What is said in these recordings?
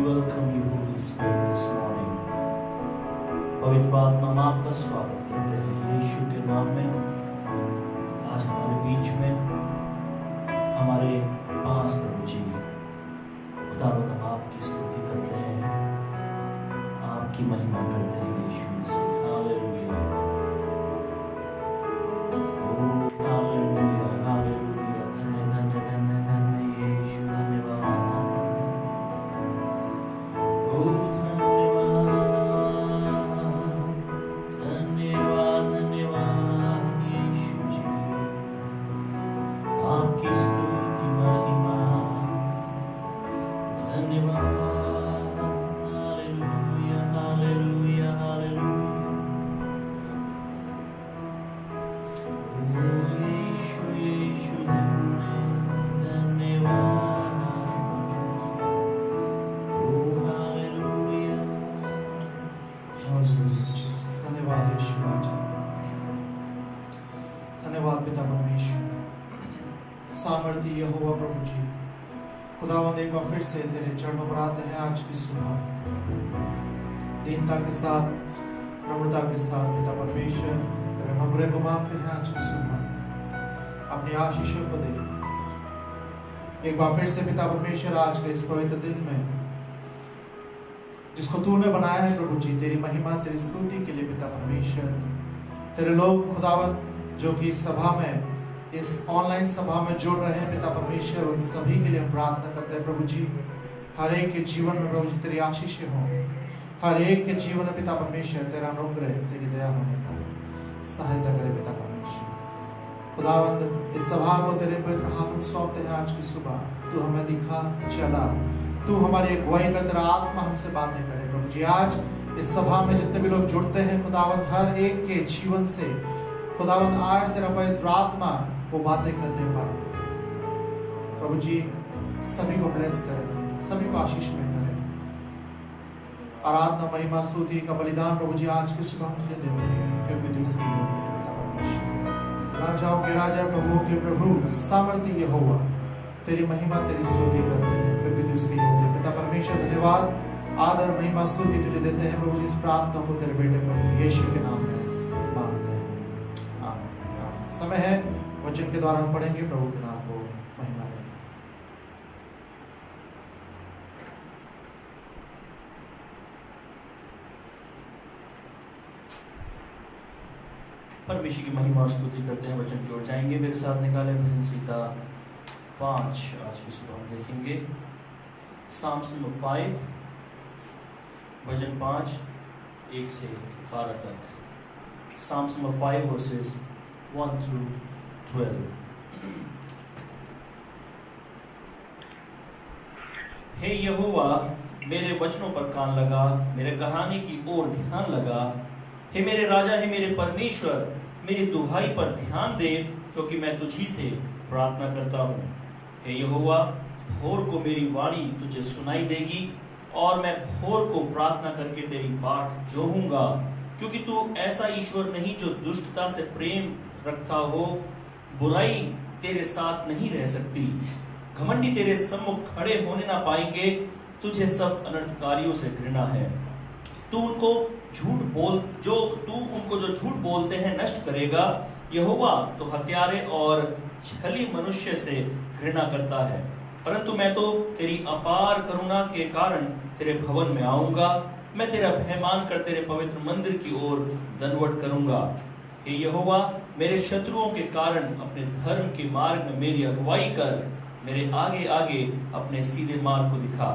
welcome you, Holy Spirit, this morning. पवित्र आत्मा, हम आपका स्वागत करते हैं यीशु के नाम में। आज हमारे बीच में हमारे पास प्रभु जी, खुदावंद, हम आपकी स्तुति करते हैं, आपकी महिमा करते हैं यीशु मसीह। हालेलुया, ओ हालेलुया, हालेलुया। धन्य धन्य धन्य धन्य यीशु, धन्यवाद। ओ धन्यवाद, धन्यवाद, धन्यवाद यीशु जी। आपकी स्तुति महिमा, धन्यवाद। हालेलुया, हालेलुया, हालेलुया। ओ यीशु, यीशु, धन्यवाद। ओ हालेलुया। धन्यवाद यीशु राजा, धन्यवाद पिता परमेश्वर, सामर्थ्य यहोवा प्रभु जी। खुदावंद, एक बार फिर से तेरे चरणों पर आते हैं आज की सुबह, दीनता के साथ, नम्रता के साथ पिता परमेश्वर, तेरे नम्रे को मांगते हैं आज की सुबह अपनी आशीषों को दे। एक बार फिर से पिता परमेश्वर, आज के इस पवित्र दिन में जिसको तूने बनाया है प्रभु जी, तेरी महिमा, तेरी स्तुति के लिए पिता परमेश्वर, तेरे लोग खुदावंद जो कि इस सभा में, इस ऑनलाइन सभा में जुड़ रहे हैं पिता परमेश्वर, उन सभी के लिए हम प्रार्थना करते हैं प्रभु जी। हर एक के जीवन में प्रभु जी तेरी आशीषें हों, हर एक के जीवन में पिता परमेश्वर तेरा अनुग्रह, तेरी दया होने पाए, सहायता करे पिता परमेश्वर। खुदावंद, इस सभा को तेरे पवित्र हाथ में सौंपते हैं आज की सुबह। तू हमें दिखा, चला, तू हमारी अगुवाई कर, तेरा आत्मा हमसे बातें करे प्रभु जी। आज इस सभा में जितने भी लोग जुड़ते हैं खुदावंद, हर एक के जीवन से खुदावंद आज तेरा पवित्र आत्मा वो बातें करने पाए प्रभु जी। सभी को ब्लेस करें, सभी को आशीष में करें। आराधना, महिमा, स्तुति का बलिदान प्रभु जी आज की सुबह तुझे देते हैं, क्योंकि तू इसके योग्य है पिता परमेश्वर। राजाओं के राजा, प्रभुओं के प्रभु, सामर्थ्य यहोवा, तेरी महिमा, तेरी स्तुति करते हैं, क्योंकि तू इसके योग्य है पिता परमेश्वर। धन्यवाद, आदर, महिमा, स्तुति तुझे देते हैं प्रभु जी। इस प्रार्थना को तेरे बेटे पवित्र यीशु के नाम में मांगते हैं, आमीन। समय है, वचन के द्वारा हम पढ़ेंगे, प्रभु के नाम को महिमा देंगे। परमेश्वर की महिमा और स्तुति करते हैं, वचन की ओर जाएंगे। मेरे साथ निकाले भजन संहिता 5, आज की सुबह हम देखेंगे। साम्स नंबर 5, भजन 5, 1 से 12 तक। Psalms number 5 versus 1 through 12। हे यहोवा, मेरे वचनों पर कान लगा, मेरे कहानी की ओर ध्यान लगा। हे मेरे राजा, हे मेरे परमेश्वर, मेरी दुहाई पर ध्यान दे, क्योंकि मैं तुझी से प्रार्थना करता हूँ। हे यहोवा, भोर को मेरी वाणी तुझे सुनाई देगी, और मैं भोर को प्रार्थना करके तेरी बाट जोहूंगा, क्योंकि तू ऐसा ईश्वर नहीं जो दुष्टता से प्रेम रखता हो। बुराई तेरे साथ नहीं रह सकती, घमंडी तेरे सम्मुख खड़े होने ना पाएंगे। तुझे सब अनर्थकारियों से घृणा है। तू उनको जो झूठ बोलते हैं नष्ट करेगा। यहोवा तो हत्यारे और छली मनुष्य से घृणा करता है। परंतु मैं तो तेरी अपार करुणा के कारण तेरे भवन में आऊंगा। मैं तेरा भय मानकर तेरे पवित्र मंदिर की ओर दंडवत करूंगा। हे यहोवा, मेरे शत्रुओं के कारण अपने धर्म के मार्ग में मेरी अगुवाई कर। मेरे आगे आगे अपने सीधे मार्ग को दिखा,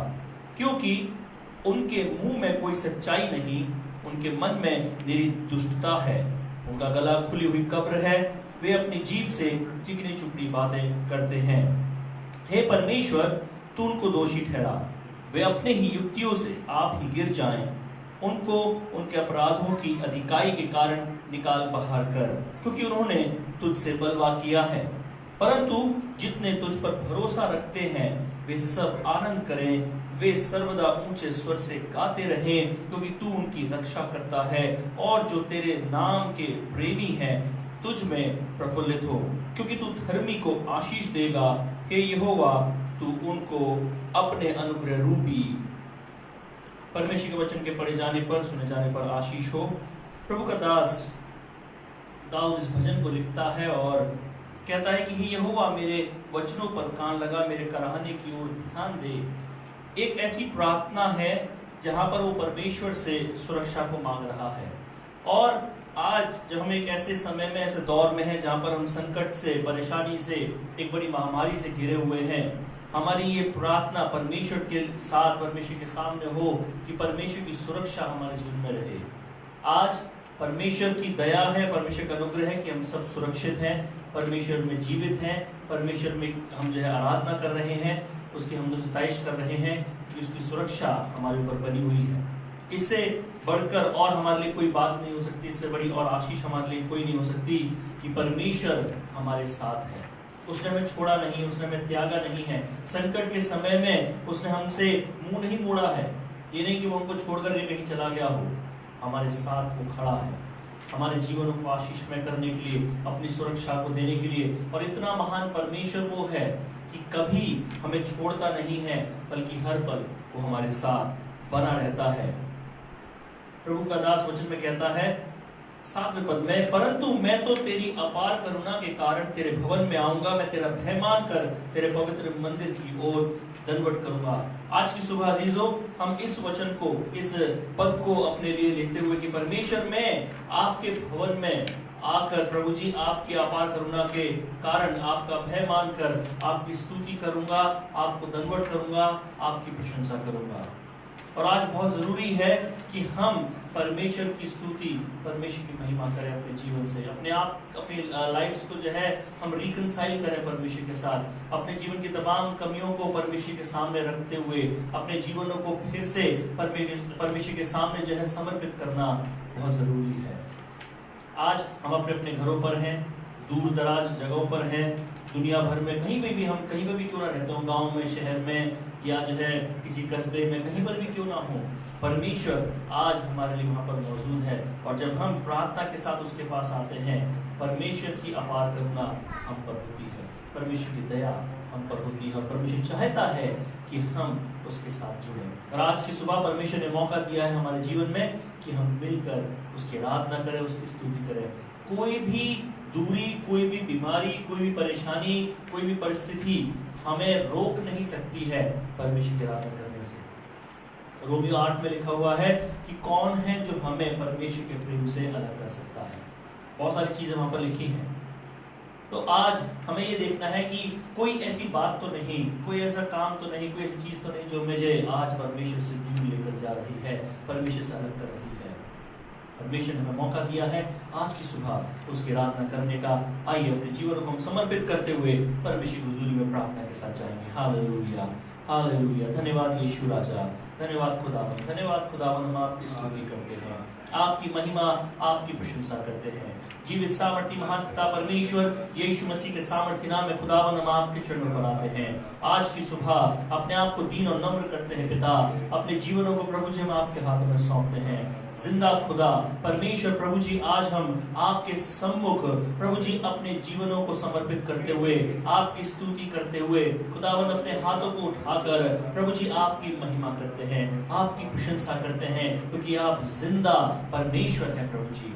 क्योंकि उनके मुंह में कोई सच्चाई नहीं, उनके मन में निरी दुष्टता है। उनका गला खुली हुई कब्र है, वे अपनी जीभ से चिकनी चुपड़ी बातें करते हैं। हे परमेश्वर, तू उनको दोषी ठहरा, वे अपने ही युक्तियों से आप ही गिर जाएं। उनको उनके अपराधों की अधिकाई के कारण निकाल बाहर कर, क्योंकि उन्होंने तुझसे बलवा किया है। परंतु जितने तुझ पर भरोसा रखते हैं वे सब आनंद करें, वे सर्वदा ऊंचे स्वर से गाते रहें, क्योंकि तू उनकी रक्षा करता है। और जो तेरे नाम के प्रेमी हैं तुझ में प्रफुल्लित हो, क्योंकि तू धर्मी को आशीष देगा। हे यहोवा, तू उनको अपने अनुग्रह रूपी परमेश्वर के वचन के पढ़े जाने पर, सुने जाने पर आशीष हो। प्रभु का दास दाऊद इस भजन को लिखता है और कहता है कि हे यहोवा मेरे वचनों पर कान लगा, मेरे कराहने की ओर ध्यान दे। एक ऐसी प्रार्थना है जहां पर वो परमेश्वर से सुरक्षा को मांग रहा है। और आज जब हम एक ऐसे समय में, ऐसे दौर में हैं जहां पर हम संकट से, परेशानी से, एक बड़ी महामारी से घिरे हुए हैं, हमारी ये प्रार्थना परमेश्वर के साथ, परमेश्वर के सामने हो कि परमेश्वर की सुरक्षा हमारे जीवन में रहे। आज परमेश्वर की दया है, परमेश्वर का अनुग्रह है कि हम सब सुरक्षित हैं, परमेश्वर में जीवित हैं, परमेश्वर में हम जो है आराधना कर रहे हैं, उसकी हम सताइश कर रहे हैं कि उसकी सुरक्षा हमारे ऊपर बनी हुई है। इससे बढ़कर और हमारे लिए कोई बात नहीं हो सकती, इससे बड़ी और आशीष हमारे लिए कोई नहीं हो सकती कि परमेश्वर हमारे साथ है। उसने हमें छोड़ा नहीं, उसने हमें त्यागा नहीं है। संकट के समय में उसने हमसे मुंह नहीं मोड़ा है। ये नहीं कि वो हमको छोड़कर के कहीं चला गया हो, हमारे साथ वो खड़ा है, हमारे जीवनों को आशीषमय करने के लिए, अपनी सुरक्षा को देने के लिए। और इतना महान परमेश्वर वो है कि कभी हमें छोड़ता नहीं है, बल्कि हर पल वो हमारे साथ बना रहता है। प्रभु का दास वचन में कहता है 7वें पद में, परंतु मैं तो तेरी अपार करुणा के कारण तेरे भवन में आऊंगा, मैं तेरा भय मानकर तेरे पवित्र मंदिर की ओर दंडवत करूंगा। आज की सुबह अजीजों, हम इस वचन को, इस पद को अपने लिए लेते हुए कि परमेश्वर में आपके भवन में आकर प्रभु जी आपकी अपार करुणा के कारण आपका भय मानकर आपकी स्तुति करूंगा, आपको दंडवत करूंगा, आपकी प्रशंसा करूंगा। और आज बहुत जरूरी है कि हम परमेश्वर की स्तुति, परमेश्वर की महिमा करें अपने जीवन से, अपने आप, अपनी लाइफ्स को जो है हम रिकंसाइल करें परमेश्वर के साथ, अपने जीवन की तमाम कमियों को परमेश्वर के सामने रखते हुए अपने जीवनों को फिर से परमेश्वर के सामने जो है समर्पित करना बहुत जरूरी है। आज हम अपने अपने घरों पर हैं, दूर दराज जगहों पर हैं, दुनिया भर में कहीं पे भी हम कहीं पे भी क्यों ना रहते हो, गांव में, शहर में, या जो है किसी कस्बे में, कहीं पर भी क्यों ना हो, परमेश्वर आज हमारे लिए वहां पर मौजूद है। और जब हम प्रार्थना के साथ उसके पास आते हैं, परमेश्वर की अपार करुणा हम पर होती है, परमेश्वर की दया हम पर होती है, और परमेश्वर चाहता है कि हम उसके साथ जुड़ें। और आज की सुबह परमेश्वर ने मौका दिया है हमारे जीवन में कि हम मिलकर उसकी आराधना करें, उसकी स्तुति करें। कोई भी दूरी, कोई भी बीमारी, कोई भी परेशानी, कोई भी परिस्थिति हमें रोक नहीं सकती है परमेश्वर की आराधना करने से। रोमियो 8 में लिखा हुआ है कि कौन है जो हमें परमेश्वर के प्रेम से अलग कर सकता है। बहुत सारी चीजें वहां पर लिखी हैं। तो आज हमें ये देखना है कि कोई ऐसी बात तो नहीं, कोई ऐसा काम तो नहीं, कोई ऐसी चीज तो नहीं जो मुझे आज परमेश्वर से दूर लेकर जा रही है, परमेश्वर से अलग कर रही है। परमेश्वर ने हमें मौका दिया है आज की सुबह उसकी आराधना करने का। आइए अपने जीवन को हम समर्पित करते हुए परमेश्वर की हुजूरी में प्रार्थना के साथ जाएंगे। Hallelujah, hallelujah. धन्यवाद यीशु राजा, धन्यवाद खुदावन, धन्यवाद खुदावन। हम आपकी स्तुति करते हैं, आपकी महिमा, आपकी प्रशंसा करते हैं। जीवित सामर्थी महान पिता परमेश्वर, यीशु मसीह के सामर्थी नाम में खुदावन हम आपके चरणों पर आते हैं। आज की सुबह अपने आप को दीन और नम्र करते हैं पिता, अपने जीवनों को प्रभु जी हम आपके हाथों में सौंपते हैं। जिंदा खुदा परमेश्वर प्रभु जी, आज हम आपके सम्मुख प्रभु जी अपने जीवनों को समर्पित करते हुए, आपकी स्तुति करते हुए खुदावन अपने हाथों को उठाकर प्रभु जी आपकी महिमा करते हैं, आपकी प्रशंसा करते हैं, क्योंकि आप जिंदा परमेश्वर हैं। प्रभु जी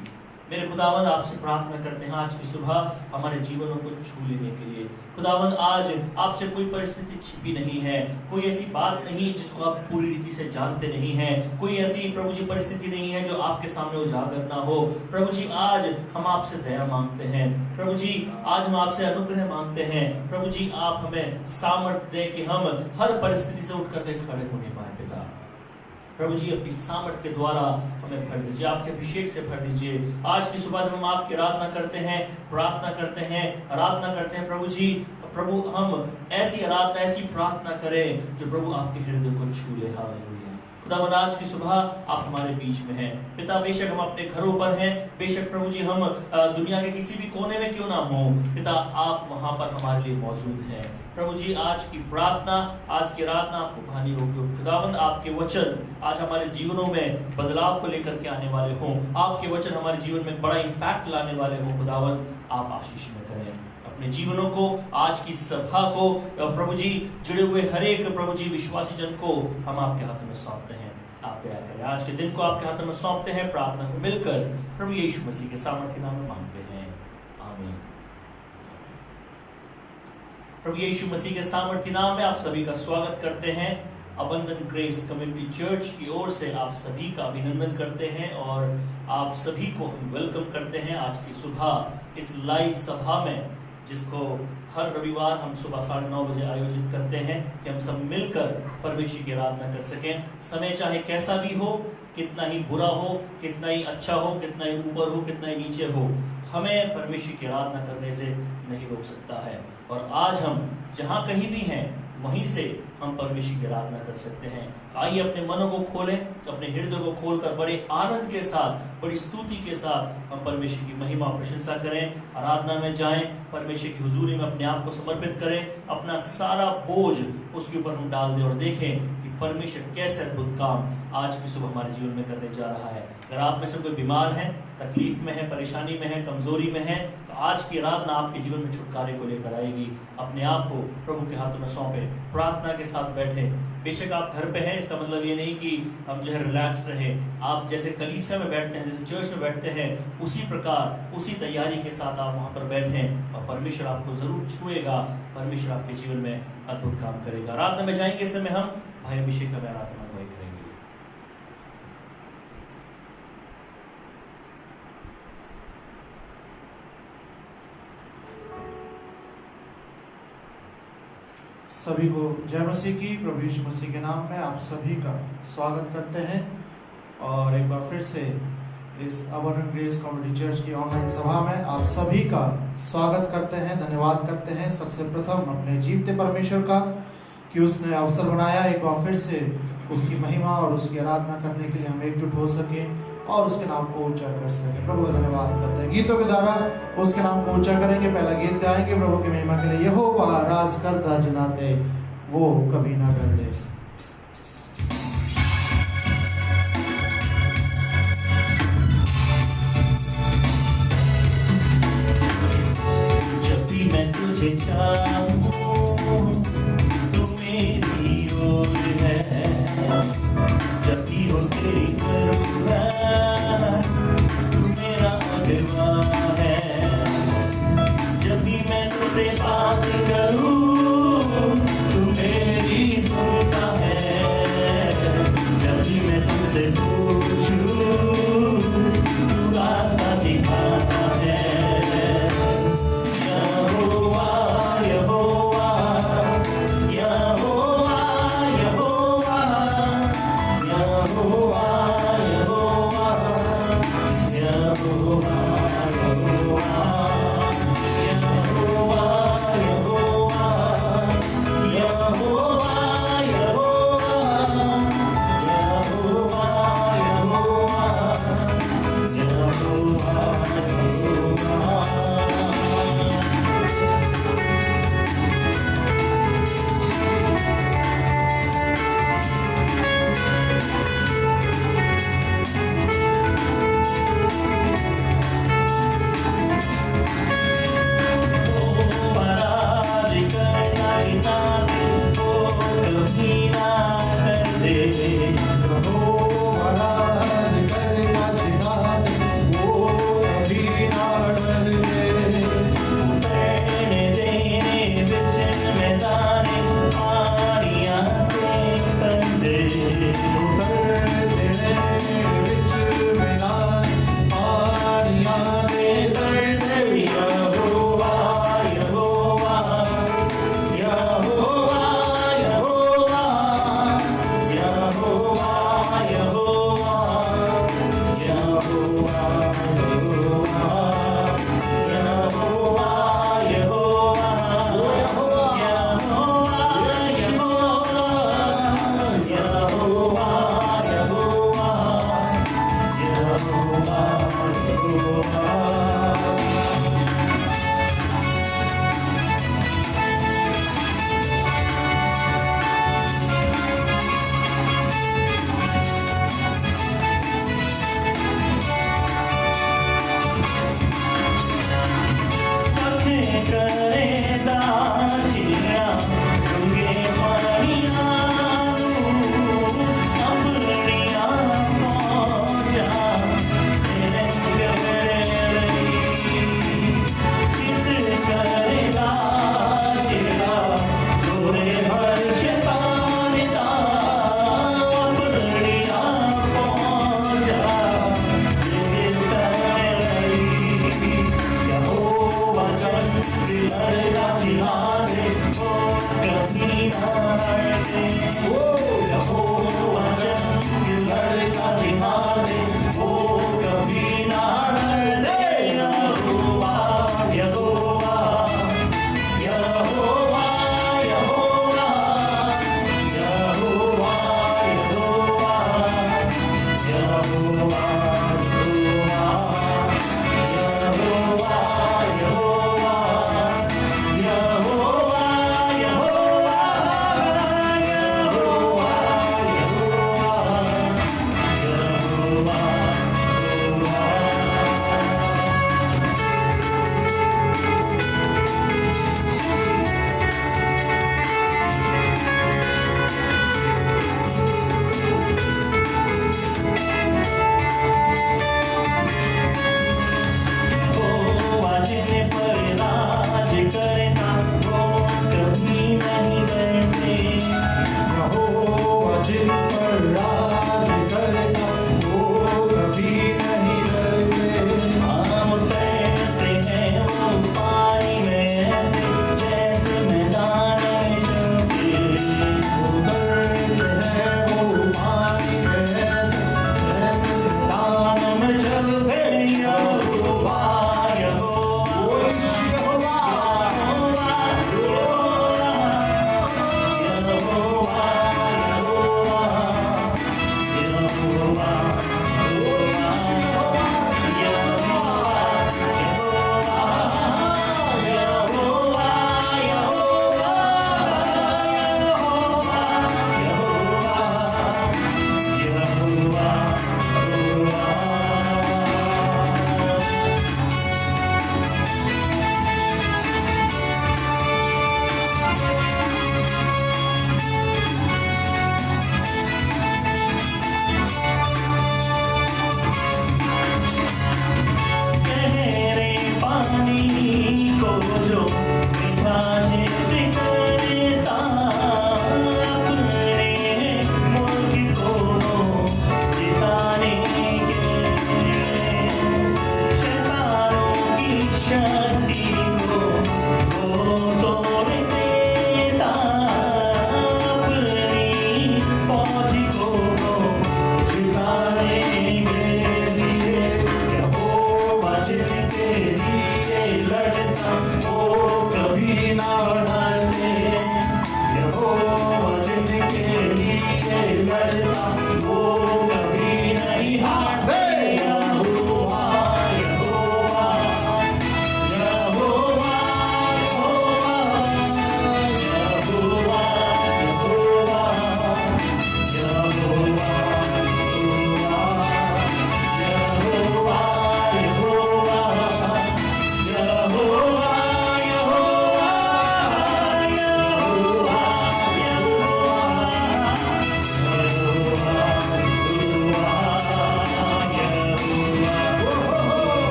मेरे खुदावन आपसे प्रार्थना करते हैं आज की सुबह हमारे जीवनों को छू लेने के लिए। खुदावन आज आपसे कोई परिस्थिति छिपी नहीं है, कोई ऐसी बात नहीं जिसको आप पूरी रीति से जानते नहीं हैं, कोई ऐसी प्रभु जी परिस्थिति नहीं है जो आपके सामने उजागर ना हो। प्रभु जी आज हम आपसे दया मांगते हैं, प्रभु जी आज हम आपसे अनुग्रह मांगते हैं। प्रभु जी आप हमें सामर्थ्य दें कि हम हर परिस्थिति से उठ करके खड़े होने पाए पिता। प्रभु जी अपनी सामर्थ्य के द्वारा हमें भर दीजिए, आपके अभिषेक से भर दीजिए। आज की सुबह हम आपकी आराधना करते हैं, प्रार्थना करते हैं, आराधना करते हैं प्रभु जी। प्रभु हम ऐसी आराधना, ऐसी प्रार्थना करें जो प्रभु आपके हृदय को छू ले। हालेलुया। खुदावंद आज की सुबह आप हमारे बीच में हैं पिता। बेशक हम अपने घरों पर हैं, बेशक प्रभु जी हम दुनिया के किसी भी कोने में क्यों ना हो पिता, आप वहां पर हमारे लिए मौजूद हैं। प्रभु जी आज की प्रार्थना, आज की आराधना आपको भानी होगी। खुदावंद आपके वचन आज हमारे जीवनों में बदलाव को लेकर के आने वाले हों, आपके वचन हमारे जीवन में बड़ा इम्पैक्ट लाने वाले हों। खुदावंद आप आशीष में करें अपने जीवनों को, आज की सभा को प्रभु जी, जुड़े हुए हर एक प्रभु जी विश्वासी जन को हम आपके हाथों में सौंपते हैं। आप दया करें। आज के दिन को आपके हाथों में सौंपते हैं, प्रार्थना को मिलकर प्रभु यीशु मसीह के सामर्थ्य नाम में मांगते हैं, आमीन। प्रभु यीशु मसीह के सामर्थ्य नाम में आप सभी का स्वागत करते हैं। अबंडन ग्रेस कम्युनिटी चर्च की ओर से आप सभी का अभिनंदन करते हैं और आप सभी को हम वेलकम करते हैं आज की सुबह इस लाइव सभा में, जिसको हर रविवार हम सुबह 9:30 बजे आयोजित करते हैं कि हम सब मिलकर परमेश्वर की आराधना कर सकें। समय चाहे कैसा भी हो, कितना ही बुरा हो, कितना ही अच्छा हो, कितना ही ऊपर हो, कितना ही नीचे हो, हमें परमेश्वर की आराधना करने से नहीं रोक सकता है। और आज हम जहाँ कहीं भी हैं वहीं से हम परमेश्वर की आराधना कर सकते हैं। आइए अपने मनों को खोलें, अपने हृदय को खोलकर बड़े आनंद के साथ, बड़ी स्तुति के साथ हम परमेश्वर की महिमा प्रशंसा करें, आराधना में जाएं, परमेश्वर की हुजूरी में अपने आप को समर्पित करें, अपना सारा बोझ उसके ऊपर हम डाल दें और देखें कि परमेश्वर कैसे अद्भुत काम आज की सुबह हमारे जीवन में करने जा रहा है। अगर आप में से कोई बीमार है, तकलीफ में है, परेशानी में है, कमजोरी में है, तो आज की आराधना आपके जीवन में छुटकारे को लेकर आएगी। अपने आप को प्रभु के हाथों में सौंपे, प्रार्थना के साथ बैठे। बेशक आप घर पे हैं, इसका मतलब ये नहीं कि हम जो है रिलैक्स रहें। आप जैसे कलीसिया में बैठते हैं, जैसे चर्च में बैठते हैं, उसी प्रकार उसी तैयारी के साथ आप वहाँ पर बैठें और परमेश्वर आपको जरूर छुएगा, परमेश्वर आपके जीवन में अद्भुत काम करेगा। आराधना में जाएंगे, इस समय हम भाई अभिषेक का आराधना अगुवाई करेंगे। सभी को जय मसीह की। प्रभु यीशु मसीह के नाम में आप सभी का स्वागत करते हैं और एक बार फिर से इस अबंडन ग्रेस कम्युनिटी चर्च की ऑनलाइन सभा में आप सभी का स्वागत करते हैं, धन्यवाद करते हैं सबसे प्रथम अपने जीवते परमेश्वर का कि उसने अवसर बनाया एक बार फिर से उसकी महिमा और उसकी आराधना करने के लिए हम एकजुट हो सके और उसके नाम को ऊंचा कर सके। प्रभु का धन्यवाद करते हैं। गीतों के द्वारा उसके नाम को ऊंचा करेंगे। पहला गीत गाएंगे प्रभु की महिमा के लिए, यहोवा राज करता जनाते वो कभी ना कर दे। जब भी मैं तुझे चाहूं तू मेरी ओर है, जब भी हो तेरी जरूरत तू मेरा अगवा है। जब भी मैं तुझसे बात करूं तू मेरी सुनता है, जब भी मैं तुझसे पूछूं तू रास्ता दिखाता है। यहोवा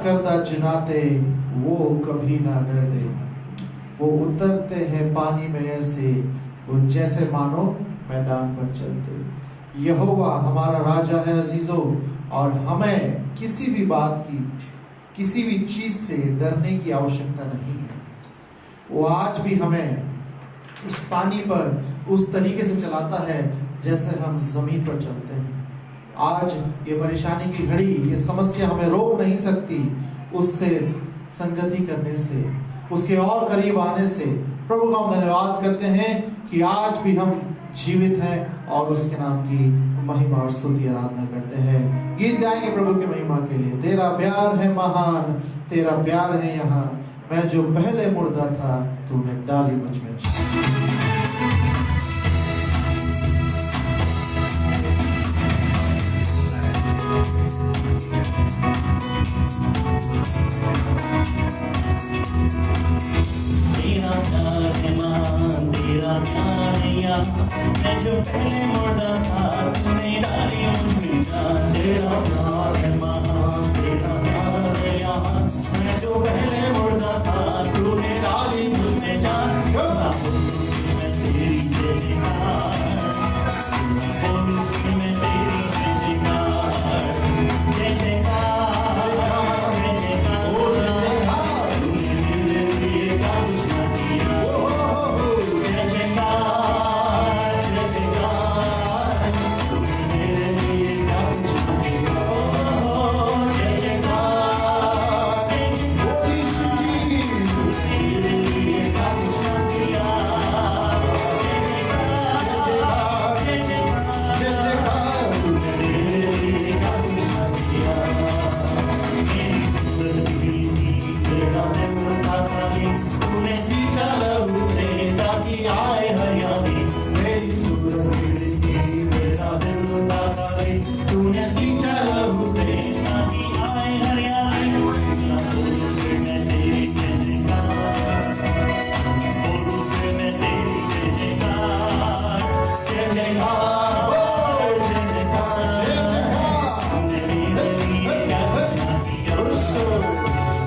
करदा जिनाते वो कभी ना डरते। वो उतरते हैं पानी में ऐसे वो जैसे मानो मैदान पर चलते। यहोवा हमारा राजा है अजीजों, और हमें किसी भी बात की, किसी भी चीज से डरने की आवश्यकता नहीं है। वो आज भी हमें उस पानी पर उस तरीके से चलाता है जैसे हम जमीन पर चलते हैं। आज ये परेशानी की घड़ी, ये समस्या हमें रोक नहीं सकती उससे संगति करने से, उसके और करीब आने से। प्रभु का हम धन्यवाद करते हैं कि आज भी हम जीवित हैं और उसके नाम की महिमा और स्तुति आराधना करते हैं। गीत गाएंगे प्रभु की महिमा के लिए। तेरा प्यार है महान, तेरा प्यार है यहाँ, मैं जो पहले मुर्दा था तूने डाली मुझ में जान। तेरा प्यार है महान, तेरा प्यार है यहाँ, मैं जो पहले मुर्दा था तूने डाली मुझ में जान। तेरा प्यार है महान, तेरा प्यार है यहाँ, मैं जो पहले मुर्दा था तूने डाली मुझ में जान। मैं तेरी जय जयकार, बोलूं कि मैं तेरी जय जयकार, जय जयकार, जय जयकार, तूने मेरे लिए क्या कुछ न किया। जय जयकार, जय जयकार, तूने मेरे लिए क्या कुछ न किया। जय जयकार, जय जयकार, मेरे लिए क्या कुछ न किया। जय जयकार, जय जयकार, तूने मेरे लिए क्या कुछ न किया। मेरी सूरत बिगड़ी थी, तेरा दिल था खाली, तूने सींचा लहू से ताकि आए हरियाली। मेरी सूरत बिगड़ी थी, तेरा दिल था खाली, तूने सींचा लहू से ताकि आए हरियाली। बोलूं फिर मैं तेरी जय जयकार, बोलूं फिर मैं तेरी जय जयकार, जय जयकार, जय जयकार, जय जयकार, तूने मेरे लिए क्या कुछ न किया।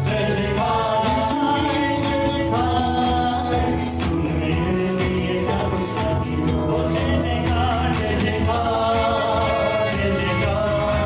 जय जयकार यीशु की जय जयकार, तूने मेरे लिए क्या कुछ न किया। जय जयकार, जय जयकार, जय जयकार,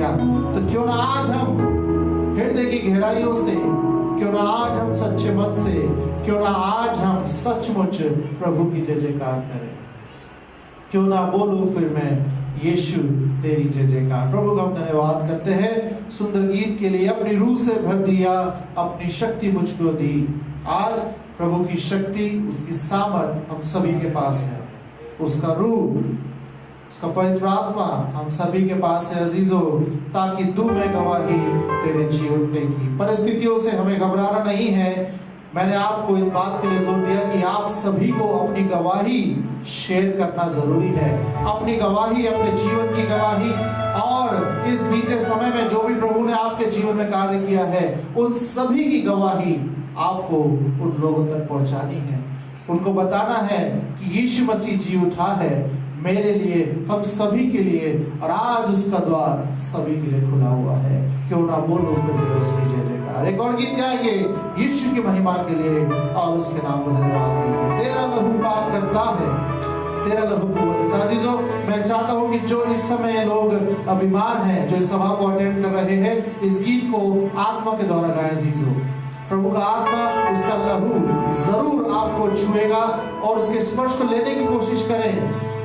करेगा। तो क्यों ना आज हम हृदय की गहराइयों से, क्यों ना आज हम सच्चे मन से, क्यों ना आज हम सचमुच प्रभु की जय जयकार करें। क्यों ना बोलूं फिर मैं यीशु तेरी जय जयकार। प्रभु का हम धन्यवाद करते हैं सुंदर गीत के लिए। अपनी रूह से भर दिया, अपनी शक्ति मुझको दी। आज प्रभु की शक्ति, उसकी सामर्थ हम सभी के पास है। उसका रूह, उसका पवित्र आत्मा हम सभी के पास है अजीजों, ताकि तू मैं गवाही तेरे जी उठने की। परिस्थितियों से हमें घबराना नहीं है। मैंने आपको इस बात के लिए जोर दिया कि आप सभी को अपनी गवाही शेयर करना जरूरी है। अपनी गवाही, अपने जीवन की गवाही, और इस बीते समय में जो भी प्रभु ने आपके जीवन में कार्य किया है, उन सभी की गवाही आपको उन लोगों तक पहुंचानी है। उनको बताना है कि यीशु मसीह जी उठा है मेरे लिए, हम सभी के लिए, और आज उसका द्वार सभी के लिए खुला हुआ है। क्यों ना बोलो फिर मैं उसकी जय जयकार। एक और गीत गाएंगे यीशु की महिमा के लिए और उसके नाम को धन्यवाद देंगे। तेरा लहू पाप करता है, तेरा लहू कुवत देता। अजीजों, मैं चाहता हूं कि जो इस समय लोग बीमार हैं, जो इस सभा को अटेंड कर रहे हैं, इस गीत को आत्मा के द्वारा गाएं। अजीजों, प्रभु का आत्मा, उसका लहू जरूर आपको छुएगा और उसके स्पर्श को लेने की कोशिश करें।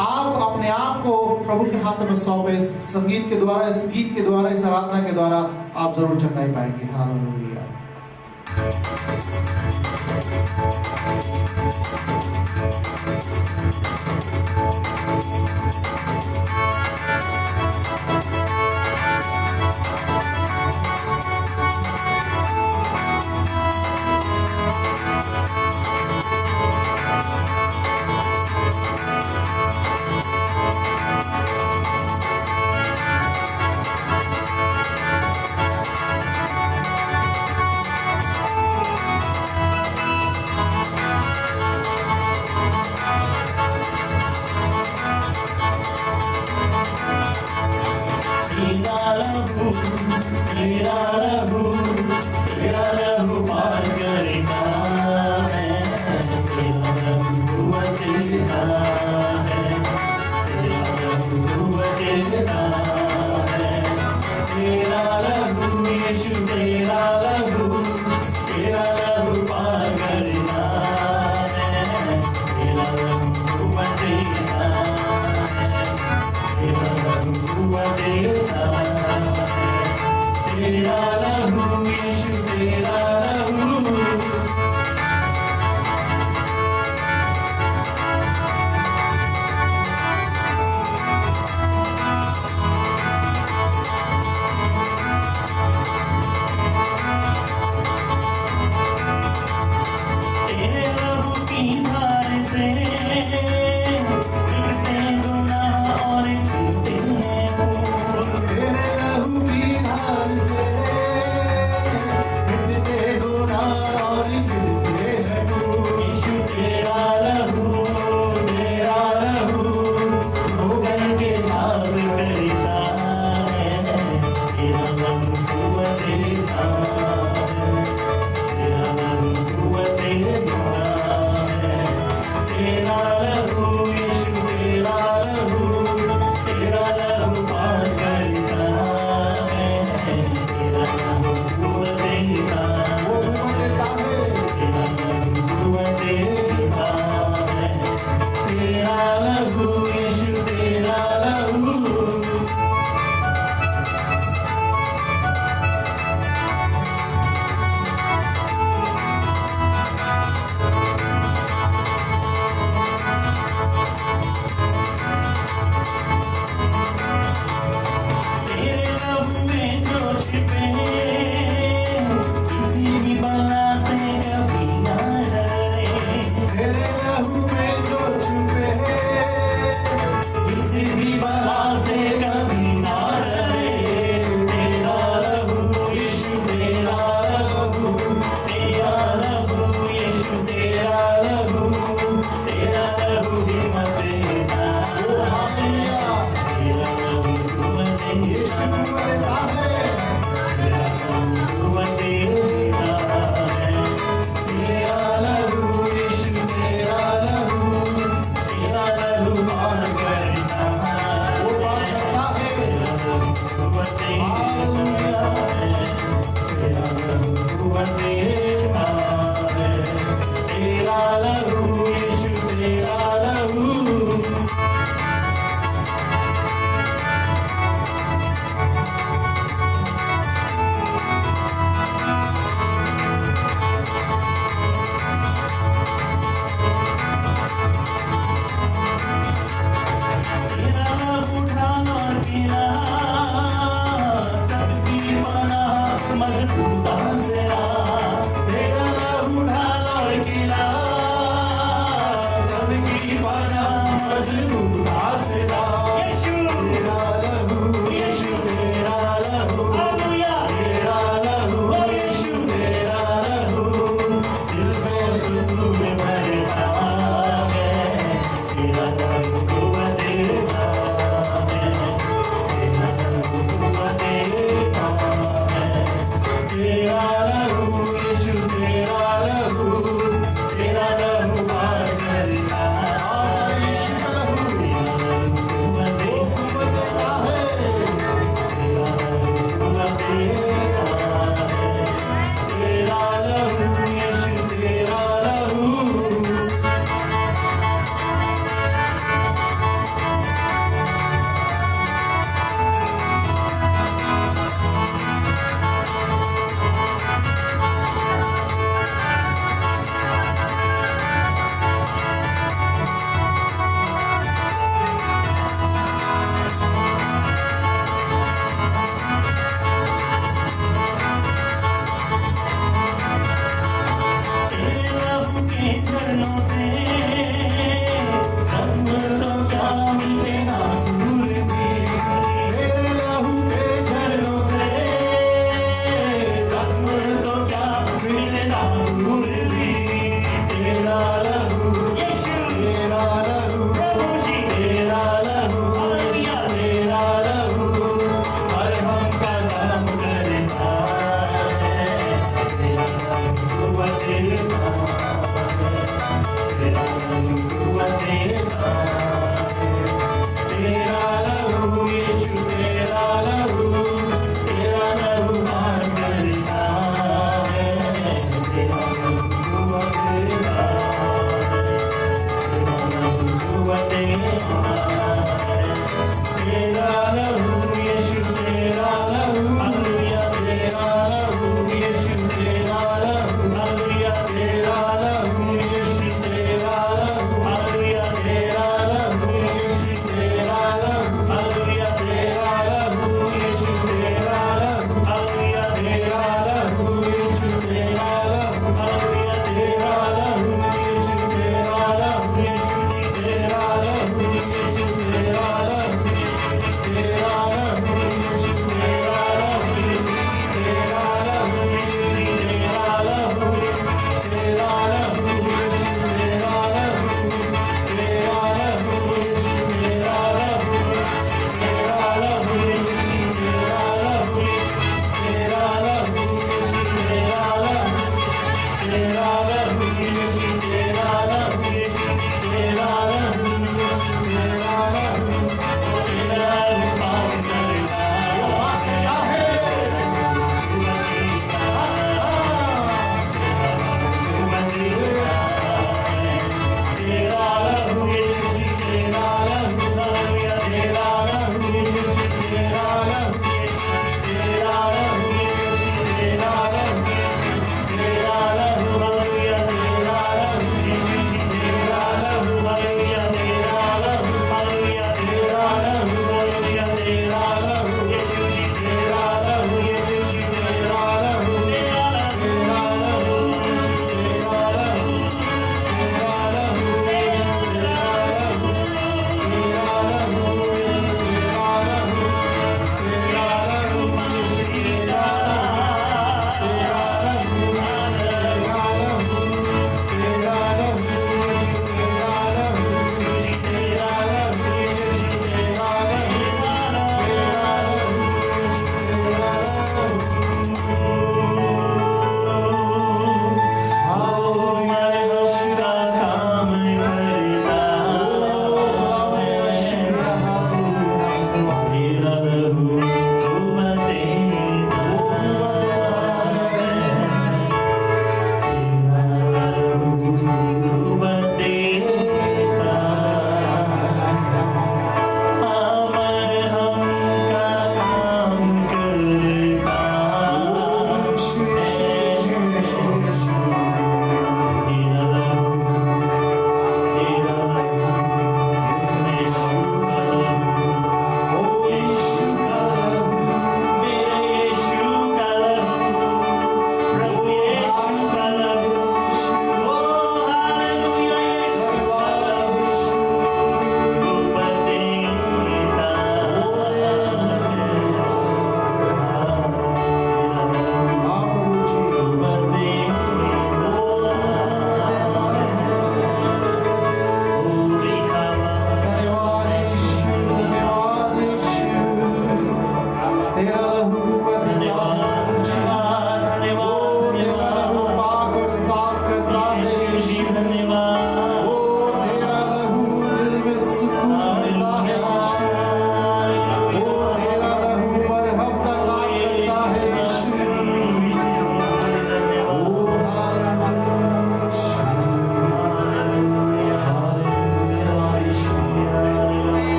आप अपने आप को प्रभु के हाथ में सौंपे। इस संगीत के द्वारा, इस गीत के द्वारा, इस आराधना के द्वारा आप जरूर चंगाई पाएंगे। हालेलुया।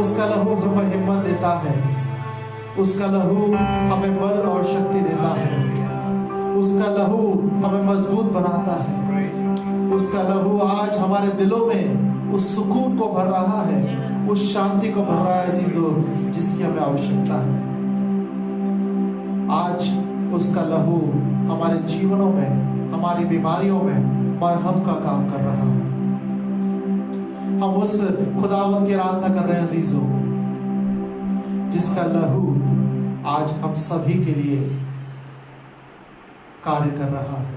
उसका लहू हमें हिम्मत देता है, उसका लहू हमें बल और शक्ति देता है, उसका लहू हमें मजबूत बनाता है, उसका लहू आज हमारे दिलों में उस सुकून को भर रहा है, उस शांति को भर रहा है अजीजों, जिसकी हमें आवश्यकता है। आज उसका लहू हमारे जीवनों में, हमारी बीमारियों में मरहम का काम कर रहा है। हम उस खुदावंद की आराधना कर रहे हैं अजीजों, जिसका लहू आज हम सभी के लिए कार्य कर रहा है।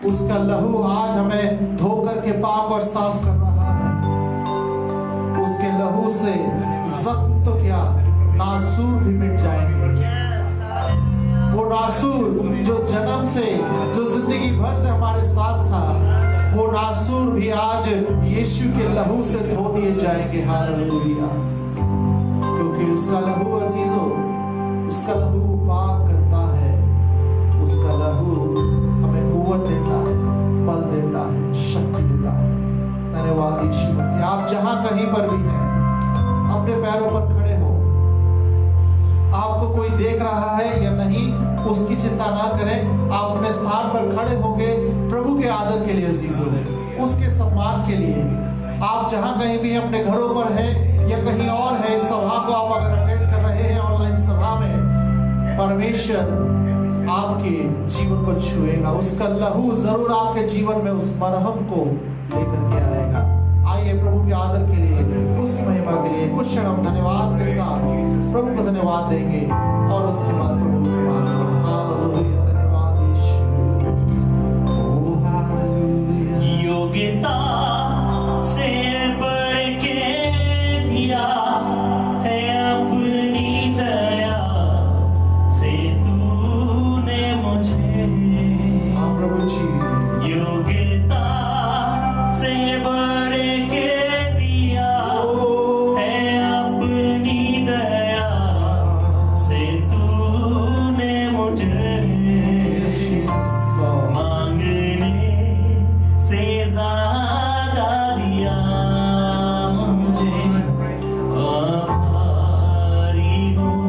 उसका लहू आज हमें धोकर के पाक और साफ कर रहा है। उसके लहू से जख्म तो क्या, नासूर भी मिट जाएंगे। वो नासूर जो जन्म से, जो जिंदगी भर से हमारे साथ था, वो नासूर भी आज यीशु के लहू से धो दिए जाएंगे। हालेलुया। क्योंकि उसका लहू अजीजों, उसका लहू पाक करता है, उसका लहू हमें कुव्वत देता है, बल देता है, शक्ति देता है। धन्यवाद यीशु मसीह। आप जहां कहीं पर भी हैं, अपने पैरों पर खड़े हो। आपको कोई देख रहा है या नहीं, उसकी चिंता ना करें। आप अपने स्थान पर खड़े होंगे प्रभु के आदर के लिए अजीजों, उसके सम्मान के लिए। आप जहां कहीं भी अपने घरों पर हैं या कहीं और है, सभा को आप अगर अटेंड कर रहे हैं ऑनलाइन सभा में, परमेश्वर आपके जीवन को छुएगा। उसका लहू जरूर आपके जीवन में उस मरहम को लेकर के आएगा। आइए प्रभु के आदर के लिए, उसकी महिमा के लिए कुछ क्षण हम धन्यवाद के साथ प्रभु को धन्यवाद देंगे और उसके बाद प्रभु के आगे बढ़ेंगे। हालेलुया। धन्यवाद यीशु। ओ हालेलुया। योग्यता से बढ़ के दिया है अपनी दया से तूने मुझे। हाँ प्रभु जी। योग्यता से बढ़ के दिया है अपनी दया से तूने मुझे। मांगने से ज्यादा दिया मुझे। आभारी हूँ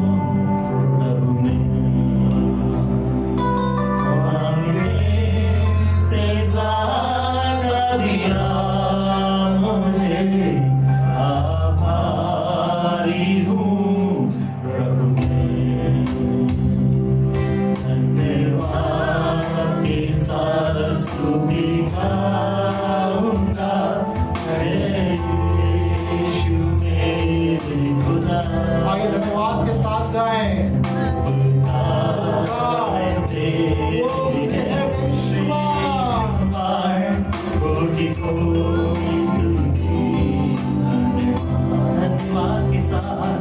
प्रभु मैं। मांगने से ज्यादा दिया मुझे। आभारी हूँ प्रभु मैं। धन्यवाद के साथ स्तुति गाऊंगा, हे यीशु मेरे खुदा। आइए धन्यवाद के साथ गाएं। वो उसके है बेशुमार। कोटि कोटि स्तुति। धन्यवाद के साथ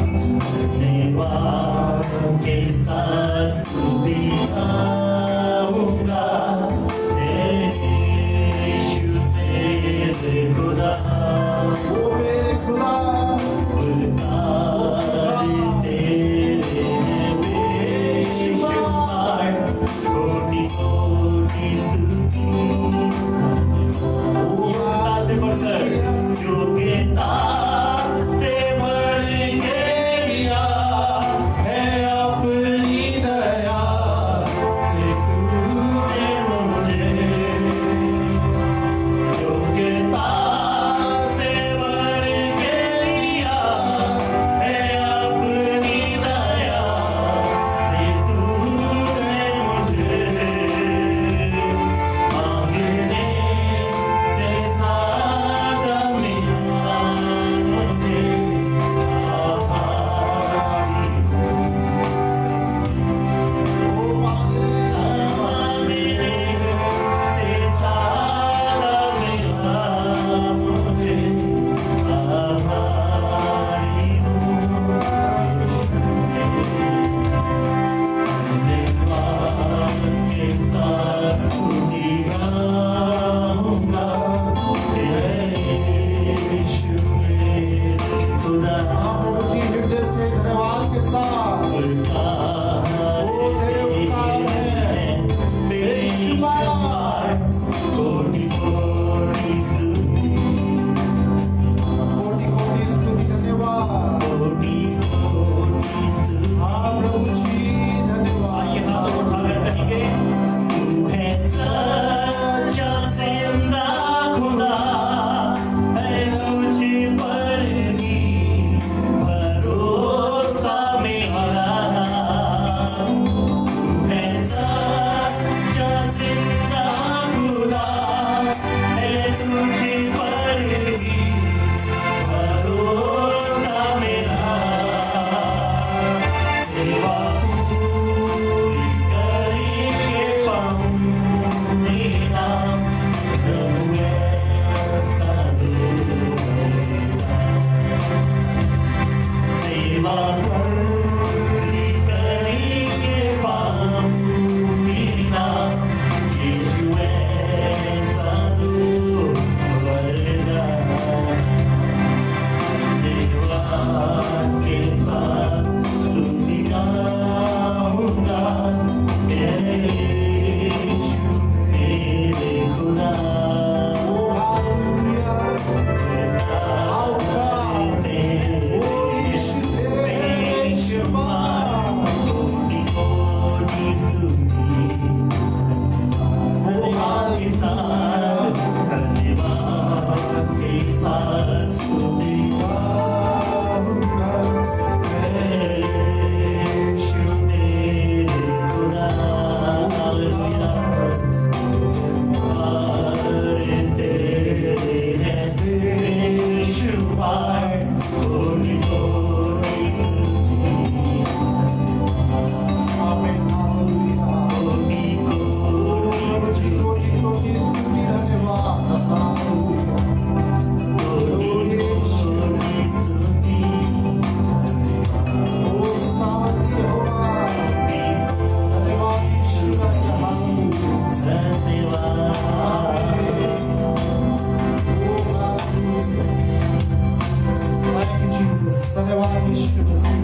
जीसस। धन्यवाद यीशु मसीह,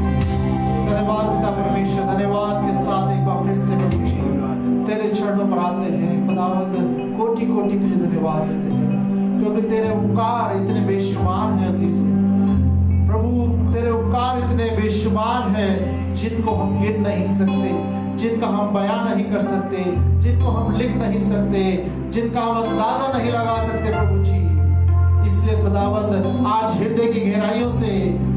धन्यवाद पिता परमेश्वर। धन्यवाद के साथ एक बार फिर से प्रभु जी तेरे चरणों पर आते हैं खुदावंद, कोटि कोटि तुझे धन्यवाद देते हैं क्योंकि तेरे उपकार इतने बेशुमार हैं अजीज प्रभु। तेरे उपकार इतने बेशुमार हैं जिनको हम गिन नहीं सकते, जिनका हम बयान नहीं कर सकते, जिनको हम लिख नहीं सकते, जिनका हम अंदाजा नहीं लगा सकते प्रभु जी। इसलिए खुदावंद आज हृदय की गहराइयों से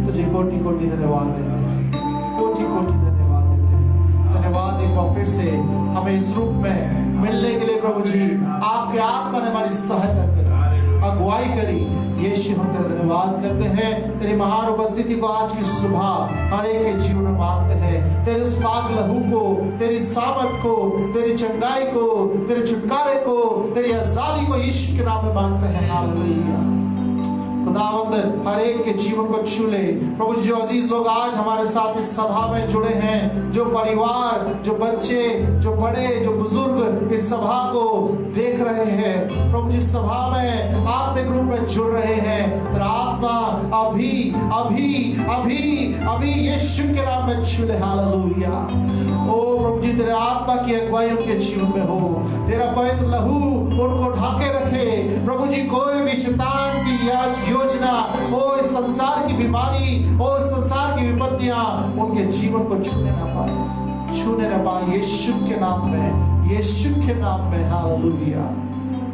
तुझे कोटि कोटि धन्यवाद देते हैं, कोटि कोटि धन्यवाद देते हैं। धन्यवाद एक बार फिर से हमें इस रूप में मिलने के लिए प्रभु जी। आपके आत्मा ने हमारी सहायता करी, अगुवाई करी। यीशु हम तेरा धन्यवाद करते हैं। तेरी महान उपस्थिति को आज की सुबह हर एक के जीवन में मांगते हैं। तेरे उस पाक लहू को, तेरी सामर्थ को, तेरी चंगाई को, तेरे छुटकारे को, तेरी आजादी को यीशु के नाम में मांगते हैं। हालेलुया। खुदावंद हर एक के जीवन को छू ले प्रभु। जो अजीज लोग आज हमारे साथ इस सभा में जुड़े हैं, जो परिवार, जो बच्चे, जो बड़े, जो बुजुर्ग इस सभा को देख रहे हैं प्रभु जी, सभा में आत्मिक रूप में जुड़ रहे हैं, तेरा आत्मा अभी अभी अभी अभी यीशु के नाम में छू ले। हालेलुया। ओ प्रभु जी तेरे आत्मा की अगुवाई उनके जीवन में हो, तेरा पवित्र लहू उनको ढाके रखे प्रभु जी। कोई भी शैतान की योजना, ओ इस संसार की बीमारी, ओ इस संसार की विपत्तियां उनके जीवन को छूने ना पाए, छूने ना पाए यीशु के नाम में, यीशु के नाम में। हालेलुया।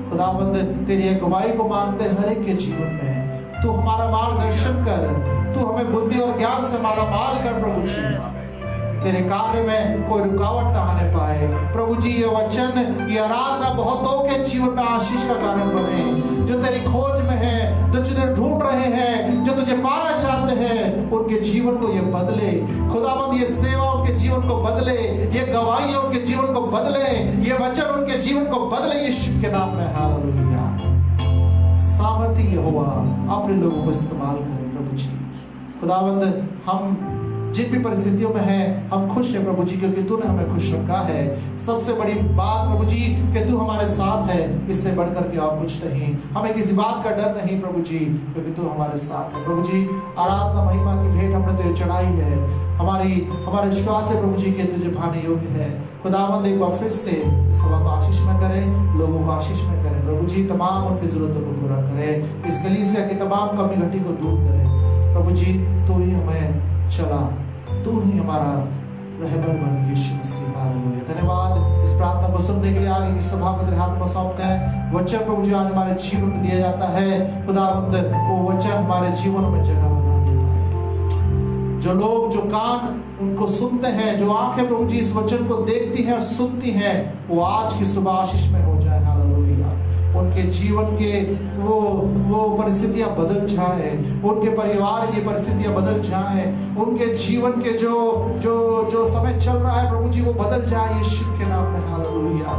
खुदावंद तेरी अगुवाई को मांगते हर एक के जीवन में। तू हमारा मार्गदर्शन कर, तू हमें बुद्धि और ज्ञान से मालामाल कर प्रभु जी। तेरे कार्य में कोई रुकावट ना आने पाए प्रभु जी। ये वचन, ये आराधना बहुतों के जीवन में आशीष का कारण बने, जो तेरी खोज में है, जो तुझे ढूंढ रहे हैं, जो तुझे पाना चाहते हैं, उनके जीवन को ये बदले खुदावंद। ये सेवा उनके जीवन को बदले, ये गवाही उनके जीवन को बदले, ये वचन उनके जीवन को बदले यीशु के नाम में। हालेलुया। सामर्थ्य यहोवा अपने लोगों को इस्तेमाल करें प्रभु जी। खुदावंद हम जिन भी परिस्थितियों में हैं हम खुश हैं प्रभु जी, क्योंकि तूने हमें खुश रखा है। सबसे बड़ी बात प्रभु जी कि तू हमारे साथ है, इससे बढ़कर के और कुछ नहीं। हमें किसी बात का डर नहीं प्रभु जी, क्योंकि तू हमारे साथ है प्रभु जी। आराधना महिमा की भेंट हमने तुझे चढ़ाई है, हमारे विश्वास है प्रभु जी के तुझे पाने योग्य है। खुदावंद एक बार फिर से इस सभा को आशीष में करें, लोगों को आशीष में करें प्रभु जी। तमाम उनकी जरूरतों को पूरा करें, इस कलीसिया की तमाम कमी घटी को दूर करें प्रभु जी। तू ही हमें चला, तू ही हमारा रहबर बन यीशु मसीह। हालेलुया। धन्यवाद इस प्रार्थना को सुनने के लिए। आगे की सभा को तेरे हाथ में सौंपते हैं। वचन प्रभु जी आज हमारे जीवन में दिया जाता है खुदावंद, वो वचन हमारे जीवन में जगह बना दे पाए। जो लोग, जो कान उनको सुनते हैं, जो आंखें प्रभु जी इस वचन को देखती हैं और सुनती हैं, वो आज की सुबह आशीष में हो जाए। हालेलुया। उनके जीवन के वो परिस्थितियां बदल जाए, उनके परिवार की परिस्थितियां बदल जाए, उनके जीवन के जो समय चल रहा है प्रभु जी वो बदल जाए यीशु के नाम में। हालेलुया।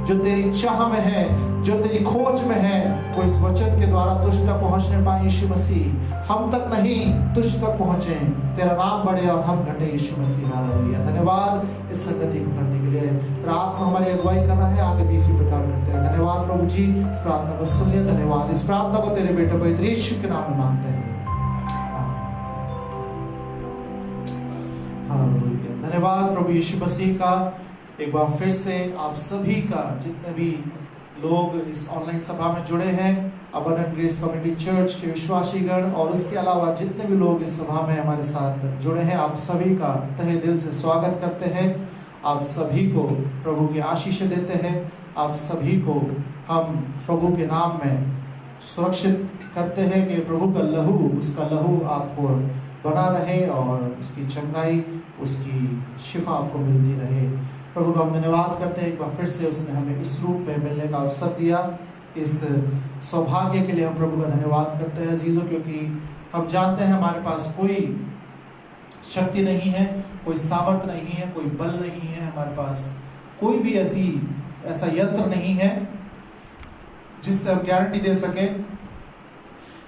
जो तेरी चाह में है, जो तेरी खोज में है, वो इस वचन के द्वारा तुझ तक पहुंचने पाए यीशु मसीह। हम तक नहीं, तुझ तक पहुंचे, तेरा नाम बढ़े और हम घटे यीशु मसीह। हालेलुया। धन्यवाद इस संगति को करने के लिए। तेरा आत्मा हमारी अगुवाई कर रहा है, आगे भी इसी प्रकार करते हैं। धन्यवाद प्रभु जी, इस प्रार्थना को सुन लिया। धन्यवाद। इस प्रार्थना को तेरे बेटे पवित्र यीशु के नाम में मांगते हैं। हालेलुया। धन्यवाद प्रभु यीशु मसीह का। एक बार फिर से आप सभी का, जितने भी लोग इस ऑनलाइन सभा में जुड़े हैं, अबंडेंट ग्रेस कम्युनिटी चर्च के विश्वासीगण और उसके अलावा जितने भी लोग इस सभा में हमारे साथ जुड़े हैं, आप सभी का तहे दिल से स्वागत करते हैं। आप सभी को प्रभु की आशीष देते हैं। आप सभी को हम प्रभु के नाम में सुरक्षित करते हैं कि प्रभु का लहू, उसका लहू आपको बना रहे और उसकी चंगाई, उसकी शिफा आपको मिलती रहे। प्रभु का हम धन्यवाद करते हैं। एक बार फिर से उसने हमें इस रूप में मिलने का अवसर दिया। इस सौभाग्य के लिए हम प्रभु का धन्यवाद करते हैं अजीजों, क्योंकि हम जानते हैं हमारे पास कोई शक्ति नहीं है, कोई सामर्थ्य नहीं है, कोई बल नहीं है, हमारे पास कोई भी ऐसा यंत्र नहीं है जिससे हम गारंटी दे सके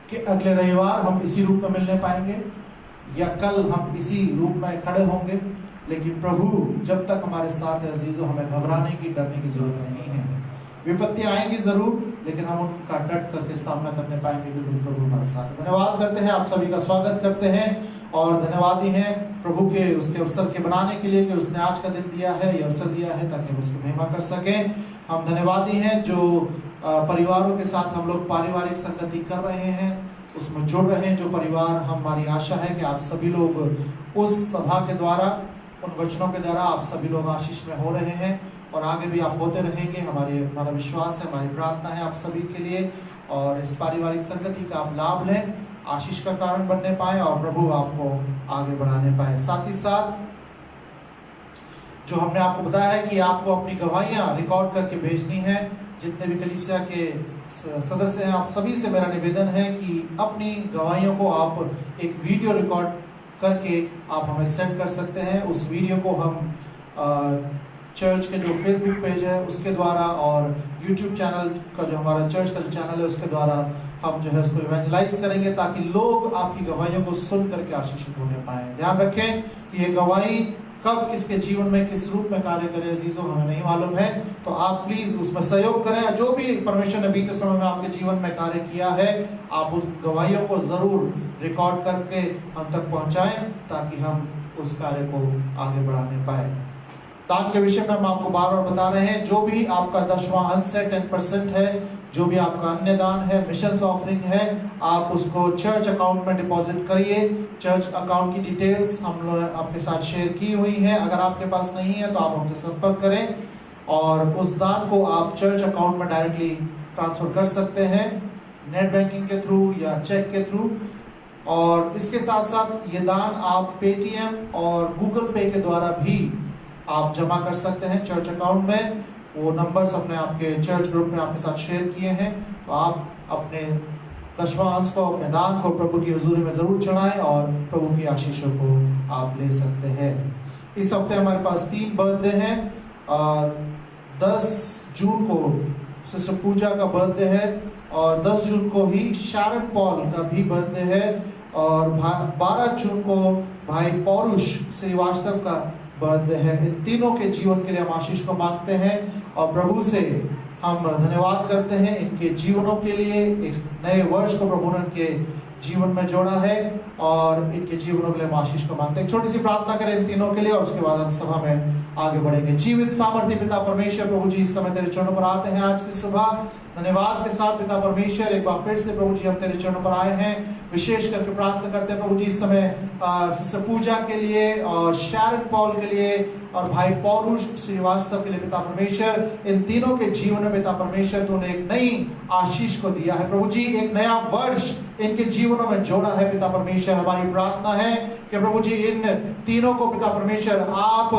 कि अगले रविवार हम इसी रूप में मिलने पाएंगे या कल हम इसी रूप में खड़े होंगे। लेकिन प्रभु जब तक हमारे साथ है अजीजों, हमें घबराने की, डरने की जरूरत नहीं है। विपत्तियां आएंगी जरूर, लेकिन हम उनका डट करके सामना करने पाएंगे क्योंकि प्रभु हमारे साथ है। धन्यवाद करते हैं, आप सभी का स्वागत करते हैं और धन्यवादी हैं प्रभु के उसके अवसर के बनाने के लिए कि उसने आज का दिन दिया है, ये अवसर दिया है ताकि हम उसकी महिमा कर सकें। हम धन्यवादी हैं जो परिवारों के साथ हम लोग पारिवारिक संगति कर रहे हैं, उसमें जुड़ रहे हैं जो परिवार। हमारी आशा है कि आप सभी लोग उस सभा के द्वारा, उन वचनों के द्वारा आप सभी लोग आशीष में हो रहे हैं और आगे भी आप होते रहेंगे। हमारा विश्वास है, हमारी प्रार्थना है आप सभी के लिए, और इस पारिवारिक संगति का आप लाभ लें, आशीष का कारण बनने पाए और प्रभु आपको आगे बढ़ाने पाए। साथ ही साथ जो हमने आपको बताया है कि आपको अपनी गवाहियां रिकॉर्ड करके भेजनी है, जितने भी कलीसिया के सदस्य हैं आप सभी से मेरा निवेदन है कि अपनी गवाहियों को आप एक वीडियो रिकॉर्ड करके आप हमें सेंड कर सकते हैं। उस वीडियो को हम चर्च के जो फेसबुक पेज है उसके द्वारा और यूट्यूब चैनल का जो हमारा चर्च का जो चैनल है उसके द्वारा हम जो है उसको इवेंजलाइज करेंगे ताकि लोग आपकी गवाहियों को सुन करके आशीषित होने पाए। ध्यान रखें कि ये गवाही कब किसके जीवन में किस रूप में कार्य करे अजीजों हमें नहीं मालूम है, तो आप प्लीज उसमें सहयोग करें। जो भी परमेश्वर ने बीते समय में आपके जीवन में कार्य किया है आप उस गवाहियों को जरूर रिकॉर्ड करके हम तक पहुंचाएं ताकि हम उस कार्य को आगे बढ़ाने पाए। दान के विषय में हम आपको बार बार बता रहे हैं, जो भी आपका 10वां अंश है 10% है, जो भी आपका अन्य दान है, मिशंस ऑफरिंग है, आप उसको चर्च अकाउंट में डिपॉजिट करिए। चर्च अकाउंट की डिटेल्स हम लोग आपके साथ शेयर की हुई है, अगर आपके पास नहीं है तो आप हमसे संपर्क करें और उस दान को आप चर्च अकाउंट में डायरेक्टली ट्रांसफर कर सकते हैं, नेट बैंकिंग के थ्रू या चेक के थ्रू। और इसके साथ साथ ये दान आप पेटीएम और गूगल पे के द्वारा भी आप जमा कर सकते हैं चर्च अकाउंट में। वो नंबर्स हमने आपके चर्च ग्रुप में आपके साथ शेयर किए हैं, तो आप अपने 10वां अंश को, अपने दान को प्रभु की हुजूरी में जरूर चढ़ाएं और प्रभु की आशीषों को आप ले सकते हैं। इस हफ्ते हमारे पास 3 बर्थडे हैं। 10 जून को सिस्टर पूजा का बर्थडे है और 10 जून को ही शारन पॉल का भी बर्थडे है और 12 जून को भाई पौरुष श्रीवास्तव का बर्थडे है। इन तीनों के जीवन के लिए हम आशीष को मांगते हैं और प्रभु से हम धन्यवाद करते हैं इनके जीवनों के लिए। एक नए वर्ष को प्रभु ने इनके जीवन में जोड़ा है और इनके जीवनों के लिए हम आशीष को मांगते हैं। छोटी सी प्रार्थना करें इन तीनों के लिए और उसके बाद हम सभा में आगे बढ़ेंगे। जीवित सामर्थ्य पिता परमेश्वर, प्रभु जी इस समय तेरे चरणों पर आते हैं आज की सुबह धन्यवाद के साथ। पिता परमेश्वर एक बार फिर से प्रभु जी हम तेरे चरणों पर आए हैं, विशेष करके प्रार्थना करते हैं प्रभु जी इस समय सिस्टर पूजा के लिए और शारन पॉल के लिए और भाई पौरुष श्रीवास्तव के लिए। पिता परमेश्वर इन तीनों के जीवन में पिता परमेश्वर तूने एक नई आशीष को दिया है प्रभु जी, एक नया वर्ष इनके जीवनों में जोड़ा है। पिता परमेश्वर हमारी प्रार्थना है कि प्रभु जी इन तीनों को पिता परमेश्वर आप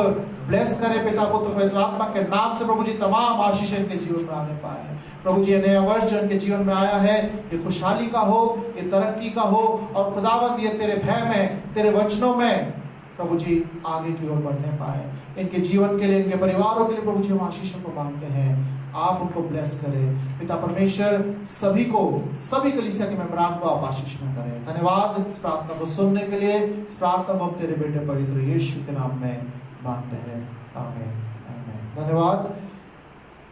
ब्लेस करें पिता पुत्र पवित्र आत्मा के नाम से। प्रभु जी तमाम आशीष इनके जीवन में आने पाए। प्रभु जी ये नया वर्ष जो इनके जीवन में आया है ये खुशहाली का हो, ये तरक्की का हो और खुदावंद ये तेरे भय में, तेरे वचनों में प्रभु जी आगे की ओर बढ़ने पाए। इनके जीवन के लिए, इनके परिवारों के लिए प्रभु जी हम आशीषों को मांगते हैं, आप उनको ब्लेस करें पिता परमेश्वर। सभी को, सभी कलीसिया के मेंबरान को आप आशीष में करें। धन्यवाद इस प्रार्थना को सुनने के लिए। इस प्रार्थना को हम तेरे बेटे पवित्र यीशु के नाम में मांगते हैं, आमीन आमीन। धन्यवाद।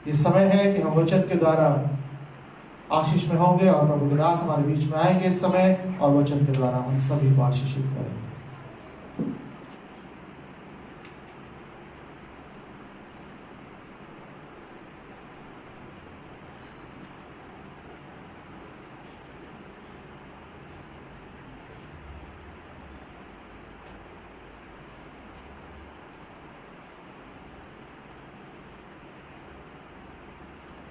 ये समय है कि हम वचन के द्वारा आशीष में होंगे और प्रभु के दास हमारे बीच में आएंगे इस समय और वचन के द्वारा हम सभी को आशीषित करेंगे।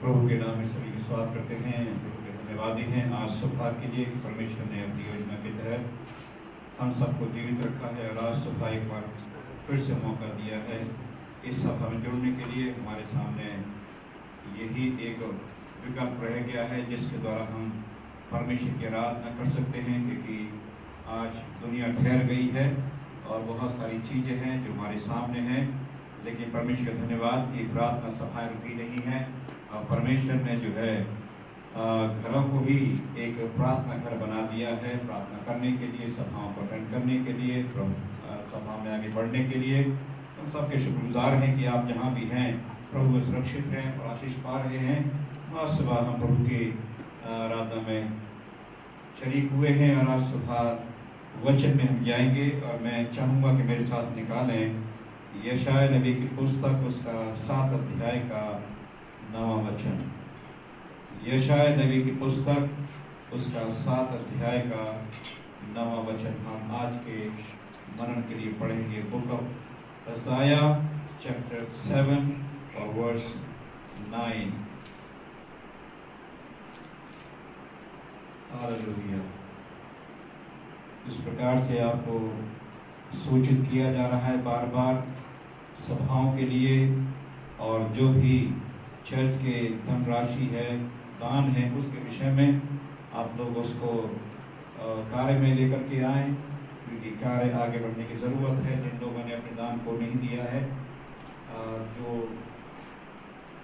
प्रभु के नाम में सभी की स्वागत करते हैं। प्रभु के धन्यवादी हैं आज सप्ताह के लिए परमेश्वर ने अपनी योजना के तहत हम सबको जीवित रखा है और आज सप्ताह एक बार फिर से मौका दिया है इस सभा में जुड़ने के लिए। हमारे सामने यही एक विकल्प रह गया है जिसके द्वारा हम परमेश्वर की आराधना कर सकते हैं, क्योंकि आज दुनिया ठहर गई है और बहुत सारी चीज़ें हैं जो हमारे सामने हैं, लेकिन परमेश्वर का धन्यवाद कि प्रार्थना सभाएं रुकी नहीं है। परमेश्वर ने जो है घरों को ही एक प्रार्थना घर बना दिया है, प्रार्थना करने के लिए, सभाओं को अटेंड करने के लिए, सभा में आगे बढ़ने के लिए। हम सबके शुक्रगुजार हैं कि आप जहाँ भी हैं प्रभु में सुरक्षित हैं और आशीष पा रहे हैं। आज सुबह हम प्रभु की आराधना में शरीक हुए हैं और आज सुबह वचन में हम जाएंगे और मैं चाहूँगा कि मेरे साथ निकालें यशाया नबी की पुस्तक उसका 7 अध्याय का 9वां वचन। यशाया नबी की पुस्तक उसका 7 अध्याय का 9वां वचन हम आज के मनन के लिए पढ़ेंगे। बुक ऑफ यशाया चैप्टर 7 और वर्स 9। हालेलुया। इस प्रकार से आपको सूचित किया जा रहा है बार बार सभाओं के लिए, और जो भी चर्च के धनराशि है, दान है, उसके विषय में आप लोग उसको कार्य में लेकर के आए, क्योंकि कार्य आगे बढ़ने की ज़रूरत है। जिन लोगों ने अपने दान को नहीं दिया है, जो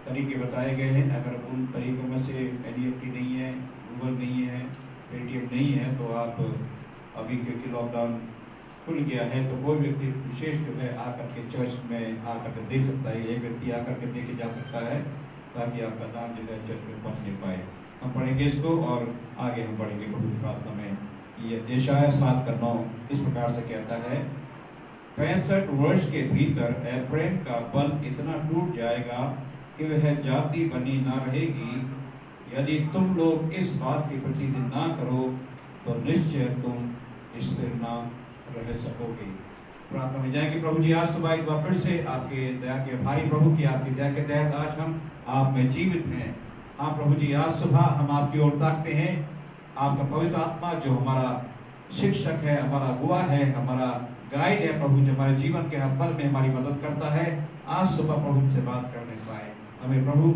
तरीके बताए गए हैं, अगर उन तरीकों में से NEFT नहीं है, गूगल नहीं है, पेटीएम नहीं है, तो आप अभी क्योंकि लॉकडाउन खुल गया है तो कोई व्यक्ति विशेष जो है आकर के चर्च में आकर के दे सकता है। एक व्यक्ति आकर के दे के जा सकता है ताकि आपका दान जो है चर्च में पहुँच नहीं पाए। हम पढ़ेंगे इसको और आगे हम पढ़ेंगे प्रभु की प्रार्थना में। ये यशाया 7:9 इस प्रकार से कहता है, 65 वर्ष के भीतर एफ्रेम का बल इतना टूट जाएगा कि वह जाति बनी ना रहेगी। यदि तुम लोग इस बात की प्रतिदिन ना करो तो निश्चय तुम स्थिर ना रह सकोगे। प्रार्थना में जाएंगे। प्रभु जी, आज सुबह एक बार फिर से आपके दया के भारी प्रभु की आपकी दया के तहत आज हम आप में जीवित हैं। हाँ प्रभु जी, आज सुबह हम आपकी ओर ताकते हैं। आपका पवित्र आत्मा जो हमारा शिक्षक है, हमारा गुआ है, हमारा गाइड है प्रभु, जो हमारे जीवन के हर पल में हमारी मदद करता है, आज सुबह प्रभु से बात करने पाए। हमें प्रभु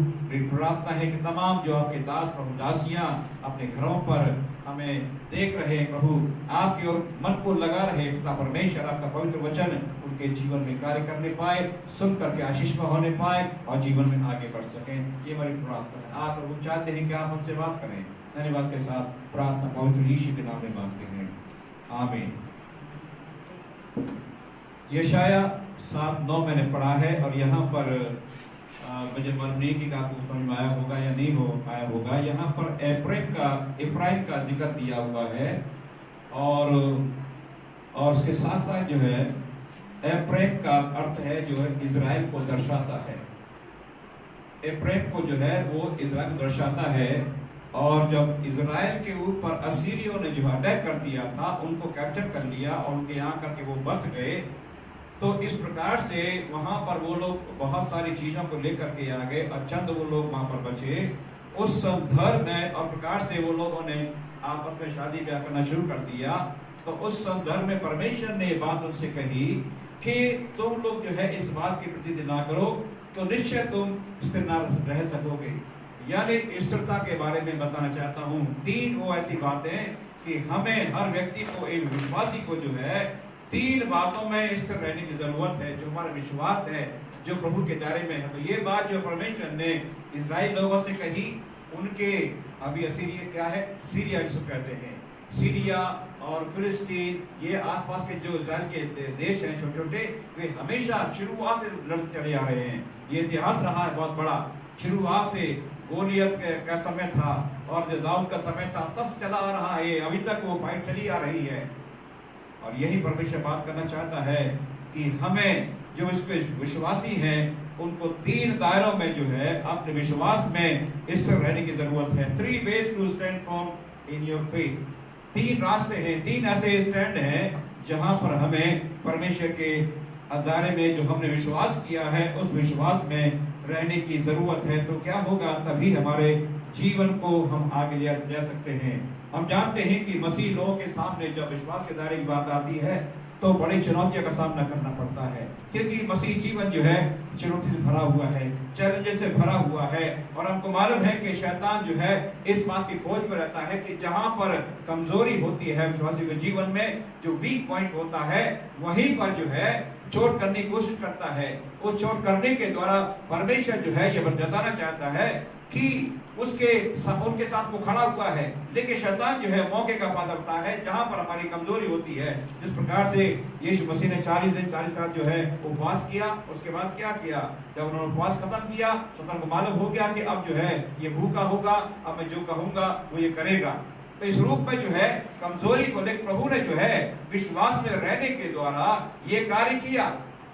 प्रार्थना है कि तमाम जो आपके दास प्रभु दासियां अपने घरों पर हमें देख रहे हैं प्रभु, आपकी ओर मन को लगा रहे पिता परमेश्वर, आपका पवित्र वचन उनके जीवन में कार्य करने पाए, सुन करके आशीष में होने पाए और जीवन में आगे बढ़ सकें। ये हमारी प्रार्थना है। आप प्रभु चाहते हैं कि आप हमसे बात करें। धन्यवाद के साथ प्रार्थना पवित्र यीशु के नाम में मांगते हैं, आमीन। यशाया 7:9 मैंने पढ़ा है और यहाँ पर मुझे मालूम नहीं कि आपको समझ में आया होगा या नहीं आया होगा। यहाँ पर इफ्राइम का जिक्र दिया हुआ है और उसके साथ साथ जो है एफ्रेम का अर्थ है जो है इजराइल को दर्शाता है। एफ्रेम को जो है वो इजराइल को दर्शाता है। और जब इजराइल के ऊपर असीरियों ने जो अटैक कर दिया था, उनको कैप्चर कर लिया और उनके यहाँ करके वो बस गए, तो इस प्रकार से वहां पर वो लोग बहुत सारी चीजों को लेकर के आ गए और चंद वो लोग वहां पर बचे। उस संदर्भ में और प्रकार से वो लोगों ने आपस में शादी ब्याह करना शुरू कर दिया। तो उस संदर्भ में परमेश्वर ने ये बात उनसे कही कि तुम लोग जो है इस बात की प्रतिदिन ना करो तो निश्चय तुम स्थिर ना रह सकोगे। यानी स्थिरता के बारे में बताना चाहता हूँ। 3 वो ऐसी बातें कि हमें हर व्यक्ति को, एक विश्वासी को जो है 3 बातों में स्थिर रहने की जरूरत है। जो हमारा विश्वास है, जो प्रभु के दायरे में है। तो ये बात जो परमेश्वर ने इजराइल लोगों से कही, उनके अभी असीरिया क्या है, सीरिया जिसको कहते हैं, सीरिया और फिलिस्तीन, ये आसपास के जो इजराइल के देश हैं छोटे छोटे, वे हमेशा शुरुआत से लड़ते चले आ रहे हैं। ये इतिहास रहा है बहुत बड़ा। शुरुआत से गोलियत का समय था और जो दाऊद का समय था, तब से चला आ रहा है। अभी तक वो फाइट चली आ रही है। और यही परमेश्वर बात करना चाहता है कि हमें जो इसके विश्वासी हैं उनको 3 दायरों में जो है अपने विश्वास में स्थिर रहने की जरूरत है। 3 ways to stand firm in your faith। 3 रास्ते हैं, 3 ऐसे स्टैंड हैं जहां पर हमें परमेश्वर के दायरे में जो हमने विश्वास किया है उस विश्वास में रहने की जरूरत है। तो क्या होगा, तभी हमारे जीवन को हम आगे ले जा सकते हैं। हम जानते हैं कि मसीह लोगों के सामने जब विश्वास के दायरे की बात आती है तो बड़ी चुनौतियों का सामना करना पड़ता है, क्योंकि मसीह जीवन जो है चुनौती से भरा हुआ है, चैलेंजेस से भरा हुआ है। और हमको मालूम है कि शैतान जो है इस बात की खोज में रहता है कि जहां पर कमजोरी होती है विश्वासी के जीवन में, जो वीक पॉइंट होता है, वहीं पर जो है चोट करने की कोशिश करता है। उस चोट करने के द्वारा परमेश्वर जो है ये बताना चाहता है कि उनके साथ वो खड़ा हुआ है, लेकिन शैतान जो है मौके का फायदा उठाता है जहां पर हमारी कमजोरी होती है। जिस प्रकार से यीशु मसीह ने 40 दिन 40 रात जो है उपवास किया, उसके बाद क्या किया, जब उन्होंने उपवास खत्म किया, शैतान को मालूम हो गया कि अब जो है ये भूखा होगा, अब मैं जो कहूंगा वो ये करेगा। तो इस रूप में जो है कमजोरी को लेकर प्रभु ने जो है विश्वास में रहने के द्वारा ये कार्य किया।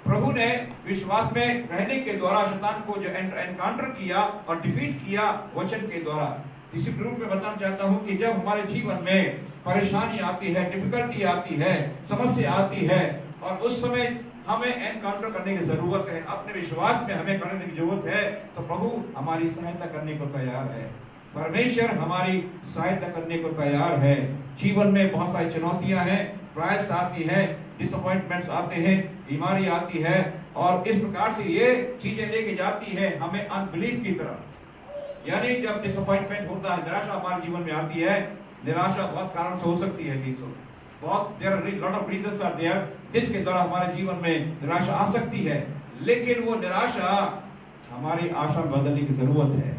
प्रभु ने विश्वास में रहने के द्वारा शैतान को जो एनकाउंटर किया और डिफीट किया वचन के द्वारा। इसी रूप में बताना चाहता हूं कि जब हमारे जीवन में परेशानी आती है, डिफिकल्टी आती है, समस्या आती है, और उस समय हमें एनकाउंटर करने की जरूरत है, अपने विश्वास में हमें करने की जरूरत है, तो प्रभु हमारी सहायता करने को तैयार है। परमेश्वर हमारी सहायता करने को तैयार है। जीवन में बहुत सारी चुनौतियां हैं, प्रयास आती है, डिसअपॉइंटमेंट्स आते हैं, बीमारी आती है, और इस प्रकार से ये चीजें लेके जाती है हमें अनबिलीफ की तरफ। यानी जब डिसअपॉइंटमेंट होता है, निराशा हमारे जीवन में आती है, निराशा बहुत कारण से हो सकती है चीजों, बहुत lot of reasons are there जिसके द्वारा हमारे जीवन में निराशा आ सकती है, लेकिन वो निराशा हमारी आशा बदलने की जरूरत है।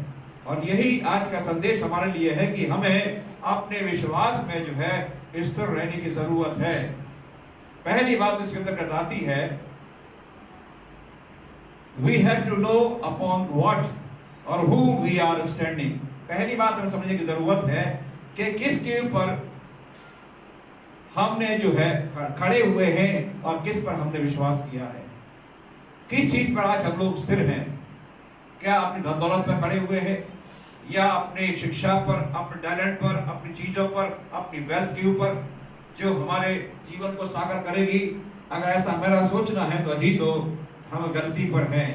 और यही आज का संदेश हमारे लिए है कि हमें अपने विश्वास में जो है स्थिर रहने की जरूरत है। पहली बात इसके अंदर आती है, we have to know upon what और हु वी आर स्टैंडिंग। पहली बात हमें समझने की जरूरत है कि किसके ऊपर हमने जो है खड़े हुए हैं और किस पर हमने विश्वास किया है। किस चीज पर आज हम लोग स्थिर हैं? क्या अपनी धन दौलत पर खड़े हुए हैं, या अपने शिक्षा पर, अपने टैलेंट पर, अपनी चीजों पर, अपनी वेल्थ के ऊपर जो हमारे जीवन को साकार करेगी? अगर ऐसा मेरा सोचना है तो अजीजों, हम गलती पर हैं।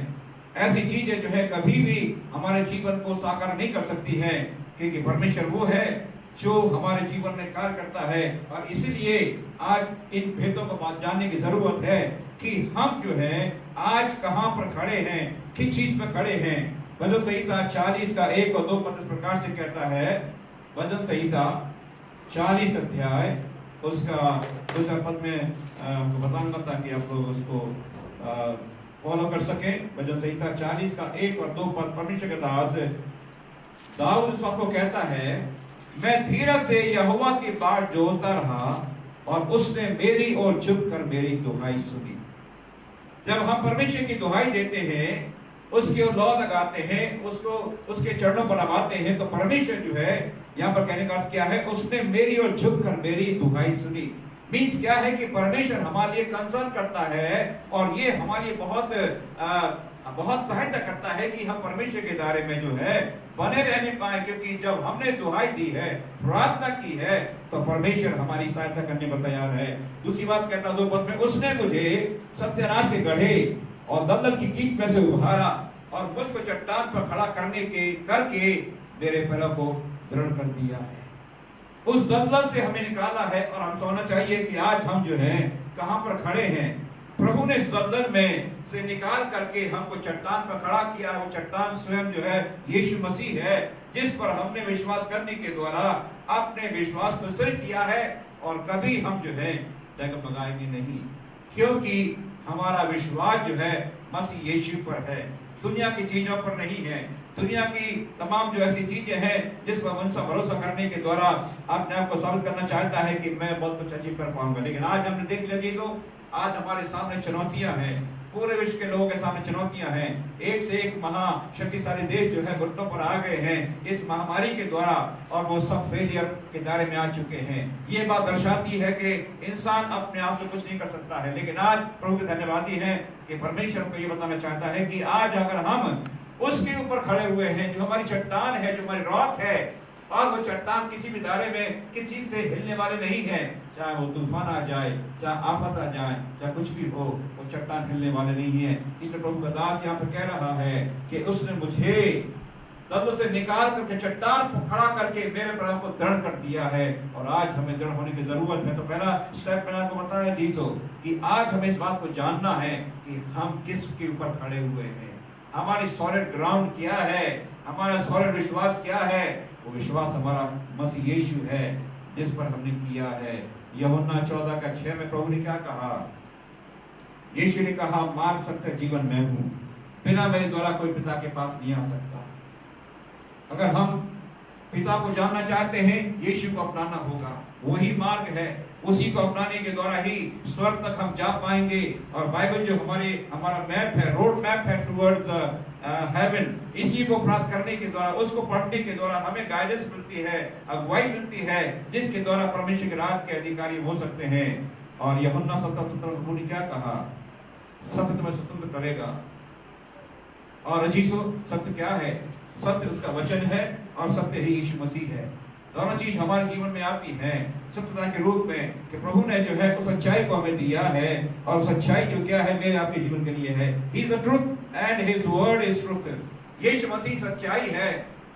ऐसी चीजें जो है कभी भी हमारे जीवन को साकार नहीं कर सकती हैं, क्योंकि परमेश्वर वो है जो हमारे जीवन में कार्य करता है। और इसीलिए आज इन भेदों को जानने की जरूरत है कि हम जो है आज कहां पर खड़े हैं, किस चीज पर खड़े हैं। भजन संहिता 40 का 1 और 2 पद इस प्रकार से कहता है। भजन संहिता 40 अध्याय उसका 2-4 पद में बताऊंगा ताकि आप लोग उसको फॉलो कर सके। भजन संहिता 40 का 1 और 2 पद, परमेश्वर के दास दाऊद इस बात को कहता है, मैं धीरज से यहोवा की बाट जोहता रहा और उसने मेरी ओर झुककर मेरी दुहाई सुनी। जब हम परमेश्वर की दुहाई देते हैं, उसकी ओर लौ लगाते हैं, उसको उसके चरणों पर नवाते हैं, तो परमेश्वर जो है यहाँ पर कहने का अर्थ क्या है, उसने मेरी ओर झुककर मेरी दुहाई सुनी। मीन्स क्या है कि परमेश्वर हमारे लिए कंसर्न करता है और ये हमारे लिए बहुत सहायता करता है कि हम परमेश्वर के दायरे में जो है बने रहने पाए, क्योंकि जब हमने दुहाई दी है, प्रार्थना की है, तो परमेश्वर हमारी सहायता करने को तैयार है। दूसरी बात कहता 2 पद में, उसने मुझे सत्यानाश के गड्ढे और दलदल की कीट में से उभारा और मुझको चट्टान पर खड़ा करके मेरे पैरों को दृढ़ कर दिया है। उस दलदल से हमें निकाला है और हम समझना चाहिए कि आज हम जो है कहां पर खड़े हैं। प्रभु ने इस दलदल में से निकाल करके हमको चट्टान पर खड़ा किया है। वो चट्टान स्वयं जो है यीशु मसीह है, जिस पर हमने विश्वास करने के द्वारा अपने विश्वास को स्थिर किया है, और कभी हम जो है डगमगाएंगे नहीं, क्योंकि हमारा विश्वास जो है मसीह यीशु पर है, दुनिया की चीजों पर नहीं है। दुनिया की तमाम जो ऐसी चीजें हैं जिस पर मनुष्य भरोसा करने के द्वारा अपने आप को साबित करना चाहता है कि मैं बहुत कुछ अचीव कर पाऊंगा, लेकिन आज हमने देख लिया चीजों, आज हमारे सामने चुनौतियां हैं, पूरे विश्व के लोगों के सामने चुनौतियां हैं। एक से एक महाशक्तिशाली देश जो है घुटनों पर आ गए हैं इस महामारी के द्वारा, और वो सब फेलियर के दायरे में आ चुके हैं। ये बात दर्शाती है कि इंसान अपने आप से कुछ नहीं कर सकता है, लेकिन आज प्रभु के धन्यवादी हैं कि परमेश्वर को ये बताना चाहता है कि आज अगर हम उसके ऊपर खड़े हुए हैं, जो हमारी चट्टान है, जो हमारी रॉक है, और वो चट्टान किसी भी दायरे में किसी चीज से हिलने वाले नहीं है, चाहे वो तूफान आ जाए, चाहे आफत आ जाए, चाहे कुछ भी हो, वो चट्टान हिलने वाले नहीं है। इसलिए प्रभु का दास यहाँ पर कह रहा है कि उसने मुझे दलदल से निकाल करके चट्टान को खड़ा करके मेरे पैरों को दृढ़ कर दिया है, और आज हमें दृढ़ होने की जरूरत है। तो पहला स्टेप मैंने आपको बताया जीसो कि आज हमें इस बात को जानना है कि हम किसके ऊपर खड़े हुए हैं, हमारी सॉलिड ग्राउंड क्या है, हमारा सॉलिड विश्वास क्या है। वो विश्वास हमारा मसीह यीशु है, जिस पर हमने किया है। यूहन्ना 14:6 में प्रभु ने क्या कहा? यीशु ने कहा, मार्ग, सत्य, जीवन मैं हूं, बिना मेरे द्वारा कोई पिता के पास नहीं आ सकता। अगर हम पिता को जानना चाहते हैं, यीशु को अपनाना होगा। वही मार्ग है, उसी को अपनाने के द्वारा ही स्वर्ग तक हम जा पाएंगे। और बाइबल जो हमारा मैप है, रोड मैप है टुवर्ड हेवन, इसी को प्राप्त करने के द्वारा, उसको पढ़ने के द्वारा हमें गाइडेंस मिलती है, अगुवाई मिलती है, जिसके द्वारा परमेश्वर के राज के अधिकारी हो सकते हैं। और यूहन्ना 7:17 ने क्या कहा? सत्य तुम्हें स्वतंत्र करेगा। और अजीजों, सत्य क्या है? सत्य उसका वचन है और सत्य ही यीशु मसीह है। दोनों चीज हमारे जीवन में आती हैं सत्यता के रूप में, कि प्रभु ने जो है उस सच्चाई को हमें दिया है। और सच्चाई जो क्या है मेरे आपके जीवन के लिए है, he is the truth and his word is truth. Yeshu Masih सच्चाई है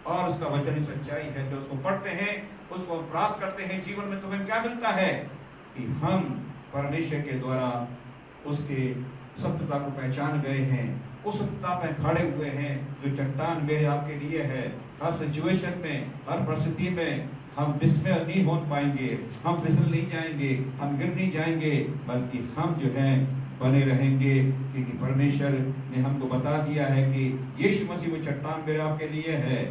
और उसका वचन ही सच्चाई है। जो उसको पढ़ते हैं, उसको हम प्राप्त करते हैं जीवन में, तो हमें क्या मिलता है कि हम परमेश्वर के द्वारा उसके सत्यता को पहचान गए हैं, उस सत्यता पे खड़े हुए हैं जो चट्टान मेरे आपके लिए है। हर सिचुएशन में, हर परिस्थिति में हम डिस्मय नहीं हो पाएंगे, हम फिसल नहीं जाएंगे, हम गिर नहीं जाएंगे, बल्कि हम जो है बने रहेंगे, क्योंकि परमेश्वर ने हमको बता दिया है कि यीशु मसीह वो चट्टान मेरे आपके लिए है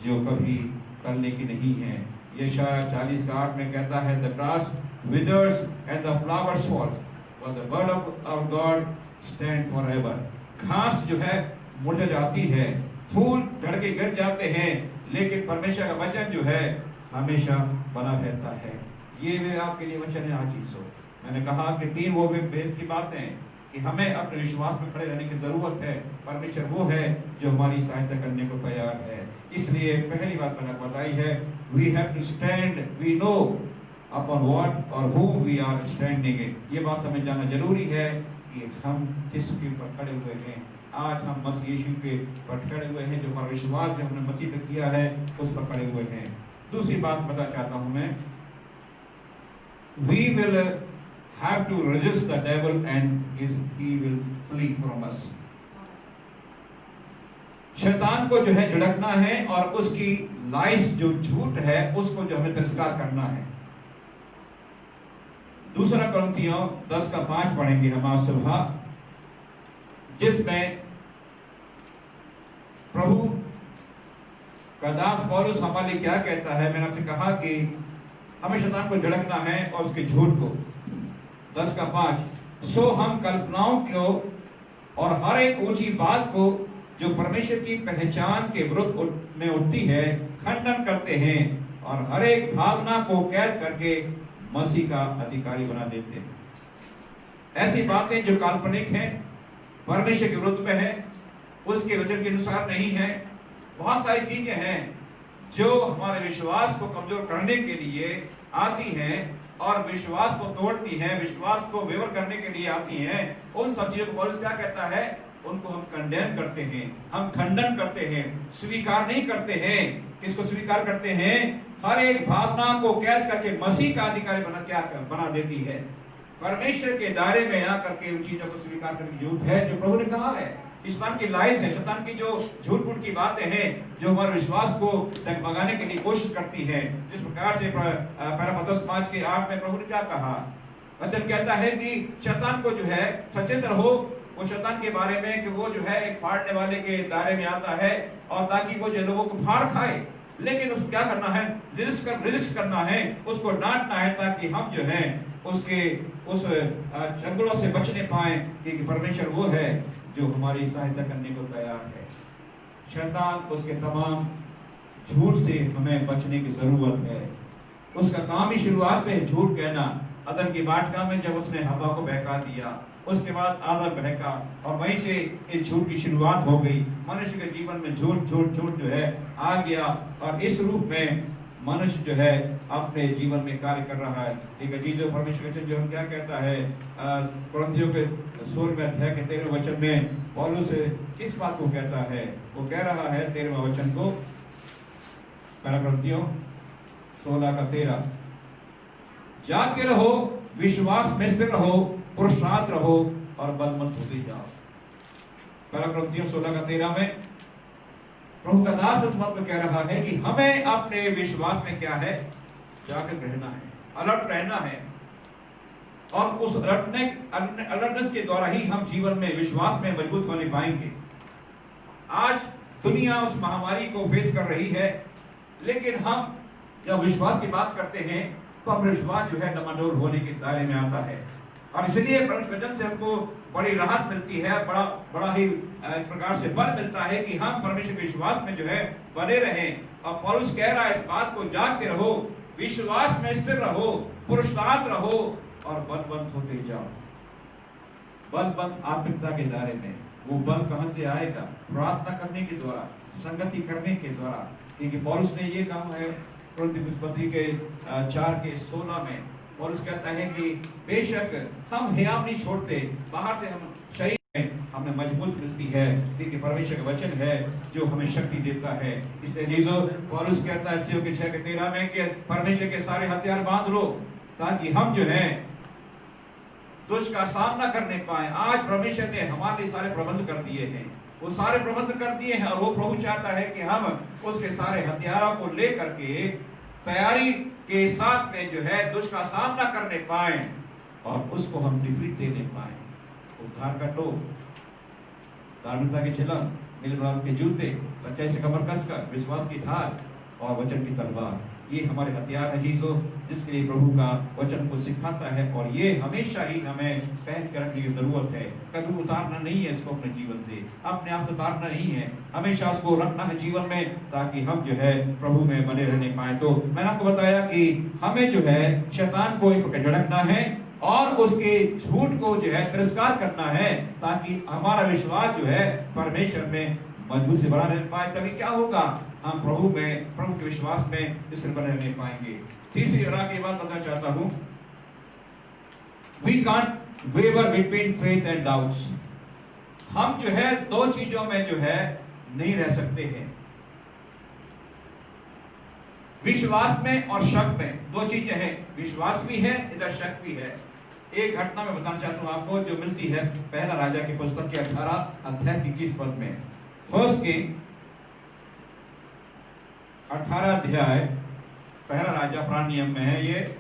जो कभी करने की नहीं है। यशायाह 40:8 में कहता है, the grass withers and the flowers falls but the word of our God stand forever. घास जो है मुरझा जाती है, फूल झड़ के गिर जाते हैं, लेकिन परमेश्वर का वचन जो है हमेशा बना रहता है। ये मेरे आपके लिए वचन है आज चीजों। मैंने कहा कि 3 वो भेद की बातें कि हमें अपने विश्वास में खड़े रहने की जरूरत है। परमेश्वर वो है जो हमारी सहायता करने को तैयार है। इसलिए पहली बात मैंने बताई है, we have to stand, we know upon what और whom we are standing। ये बात हमें जानना जरूरी है कि हम किसके ऊपर खड़े हुए हैं। आज हम मसीह यीशु के पर खड़े हुए हैं, जो हमारा विश्वास जो हमने मसीह पे किया है उस पर खड़े हुए हैं। दूसरी बात बता चाहता हूं मैं, we will have to resist the devil and he will flee from us। शैतान को जो है झिड़कना है और उसकी लाइस जो झूठ है उसको जो हमें तिरस्कार करना है। दूसरा कुरिन्थियों 10:5 पढ़ेंगे हम आज सुबह, जिसमें प्रभु का दास पौलुस हमारे लिए क्या कहता है। मैंने आपसे कहा कि हमें शैतान को झिड़कना है और उसके झूठ को। 10:5, सो हम कल्पनाओं को और हर एक ऊंची बात को जो परमेश्वर की पहचान के विरुद्ध में उठती है खंडन करते हैं और हर एक भावना को कैद करके मसीह का अधिकारी बना देते हैं। ऐसी बातें जो काल्पनिक हैं, परमेश्वर के विरुद्ध में है, उसके वचन के अनुसार नहीं है। बहुत सारी चीजें हैं जो हमारे विश्वास को कमजोर करने के लिए आती हैं और विश्वास को तोड़ती हैं, विश्वास को विवर करने के लिए आती हैं। उन सब चीजों को पौलुस क्या कहता है, उनको हम कंडेम करते हैं, हम खंडन करते हैं, स्वीकार नहीं करते हैं। किसको स्वीकार करते हैं? हर एक भावना को कैद करके मसीह का अधिकारी बना देती है। परमेश्वर के दायरे में आकर के उन चीजों को स्वीकार करने की जरूरत है जो प्रभु ने कहा है। शैतान की लाइस है, शैतान की जो झूठ मूठ की बातें हैं जो हमारे विश्वास को डगमगाने के लिए कोशिश करती है। जिस प्रकार से पत्रस 5:8 में प्रभु ने क्या कहा, वचन कहता है कि शैतान को जो है सचेत रहो वो शैतान के बारे में, कि वो जो है एक फाड़ने वाले के दायरे में आता है और ताकि वो जो लोगों को फाड़ खाए। लेकिन उसको क्या करना है, रेजिस्ट करना है, उसको डांटना है, ताकि हम जो है उसके उस जंगलों से बचने पाए, क्योंकि परमेश्वर वो है जो हमारी सहायता करने को तैयार है। शैतान उसके तमाम झूठ से हमें बचने की जरूरत है। उसका काम ही शुरुआत से झूठ कहना। अदन की वाटिका में जब उसने हवा को बहका दिया, उसके बाद आदम बहका और वहीं से इस झूठ की शुरुआत हो गई। मनुष्य के जीवन में झूठ जो है आ गया और इस रूप में मनुष्य जो है अपने जीवन में कार्य कर रहा है। एक अजीज परमेश्वर वचन जो हम क्या कहता है, कुरिन्थियों के 16:13 में पौलुस किस बात को कहता है? वो कह रहा है 13वां वचन को, कुरिन्थियों 16:13, जागते रहो, विश्वास में स्थिर रहो, पुरुषार्थ रहो और बलवंत होते जाओ। कुरिन्थियों 16:13 में प्रभु का दास इस बात में कह रहा है कि हमें अपने विश्वास में क्या है, जागृत रहना है, अलर्ट रहना है। और उस अलर्टनेस के द्वारा ही हम जीवन में विश्वास में मजबूत होने पाएंगे। आज दुनिया उस महामारी को फेस कर रही है, लेकिन हम जब विश्वास की बात करते हैं तो हमारा विश्वास जो है डमाडोल होने के दायरे में आता है, और इसलिए परमेश्वर वचन से हमको बड़ी राहत मिलती है, बड़ा ही एक प्रकार से बल मिलता है कि हम परमेश्वर के विश्वास में जो है बने रहें। और पौलुस कह रहा है इस बात को जाग के रहो, विश्वास में स्थिर रहो, पुरुषार्थ रहो और बलवंत होते जाओ। बलवंत आत्मिकता के दायरे में वो बल कहां से आएगा? प्रार्थना करने के द्वारा, संगति करने के द्वारा। क्योंकि पौलुस ने ये कहा है कुरिन्थियों पत्री के 4:16 में, पौलुस कहता है कि बेशक हम हियाव नहीं छोड़ते, बाहर से हम शरीर में हमें मजबूत मिलती है, क्योंकि परमेश्वर का वचन है जो हमें शक्ति देता है। इसलिए जीसो पौलुस कहता है इफिसियों के 6:13 में कि परमेश्वर के सारे हथियार बांध लो ताकि हम जो है दुष्ट का सामना करने पाए। आज परमेश्वर ने हमारे लिए सारे प्रबंध कर दिए हैं, वो सारे प्रबंध कर दिए हैं, और वो प्रभु चाहता है कि हम उसके सारे हथियारों को लेकर के तैयारी के साथ में जो है दुष्ट का सामना करने पाए और उसको हम डिफीट देने पाए। उद्धार का टोप, धार्मिकता के चिलम, मिलमिलाप के जूते, सच्चाई से कमर कसकर, विश्वास की ढाल और वचन की तलवार, ये हमारे हथियार है जीसो, जिसके लिए प्रभु का वचन को सिखाता है। और ये हमेशा ही हमें पहन कर रखने की जरूरत है, कभी उतारना नहीं है इसको अपने जीवन से, अपने आप से उतारना नहीं है, हमेशा उसको रखना है जीवन में, ताकि हम जो है प्रभु में बने रहने पाए। तो मैंने आपको बताया कि हमें जो है शैतान को एक झड़कना है और उसके झूठ को जो है तिरस्कार करना है, ताकि हमारा विश्वास जो है परमेश्वर में मजबूत से बना रह पाए। तभी क्या होगा? हम प्रभु के विश्वास में इस तरह बने रहने पाएंगे। तीसरी और आखिरी बात बताना चाहता हूं, we can't waver between faith and doubts। हम जो है दो चीजों में जो है नहीं रह सकते हैं, विश्वास में और शक में। दो चीजें हैं, विश्वास भी है, इधर शक भी है। एक घटना मैं बताना चाहता हूं आपको जो मिलती है पहला राजा की पुस्तक के 18:21 में। फर्स्ट किंग 18 पहला राजा पुराने नियम में है, ये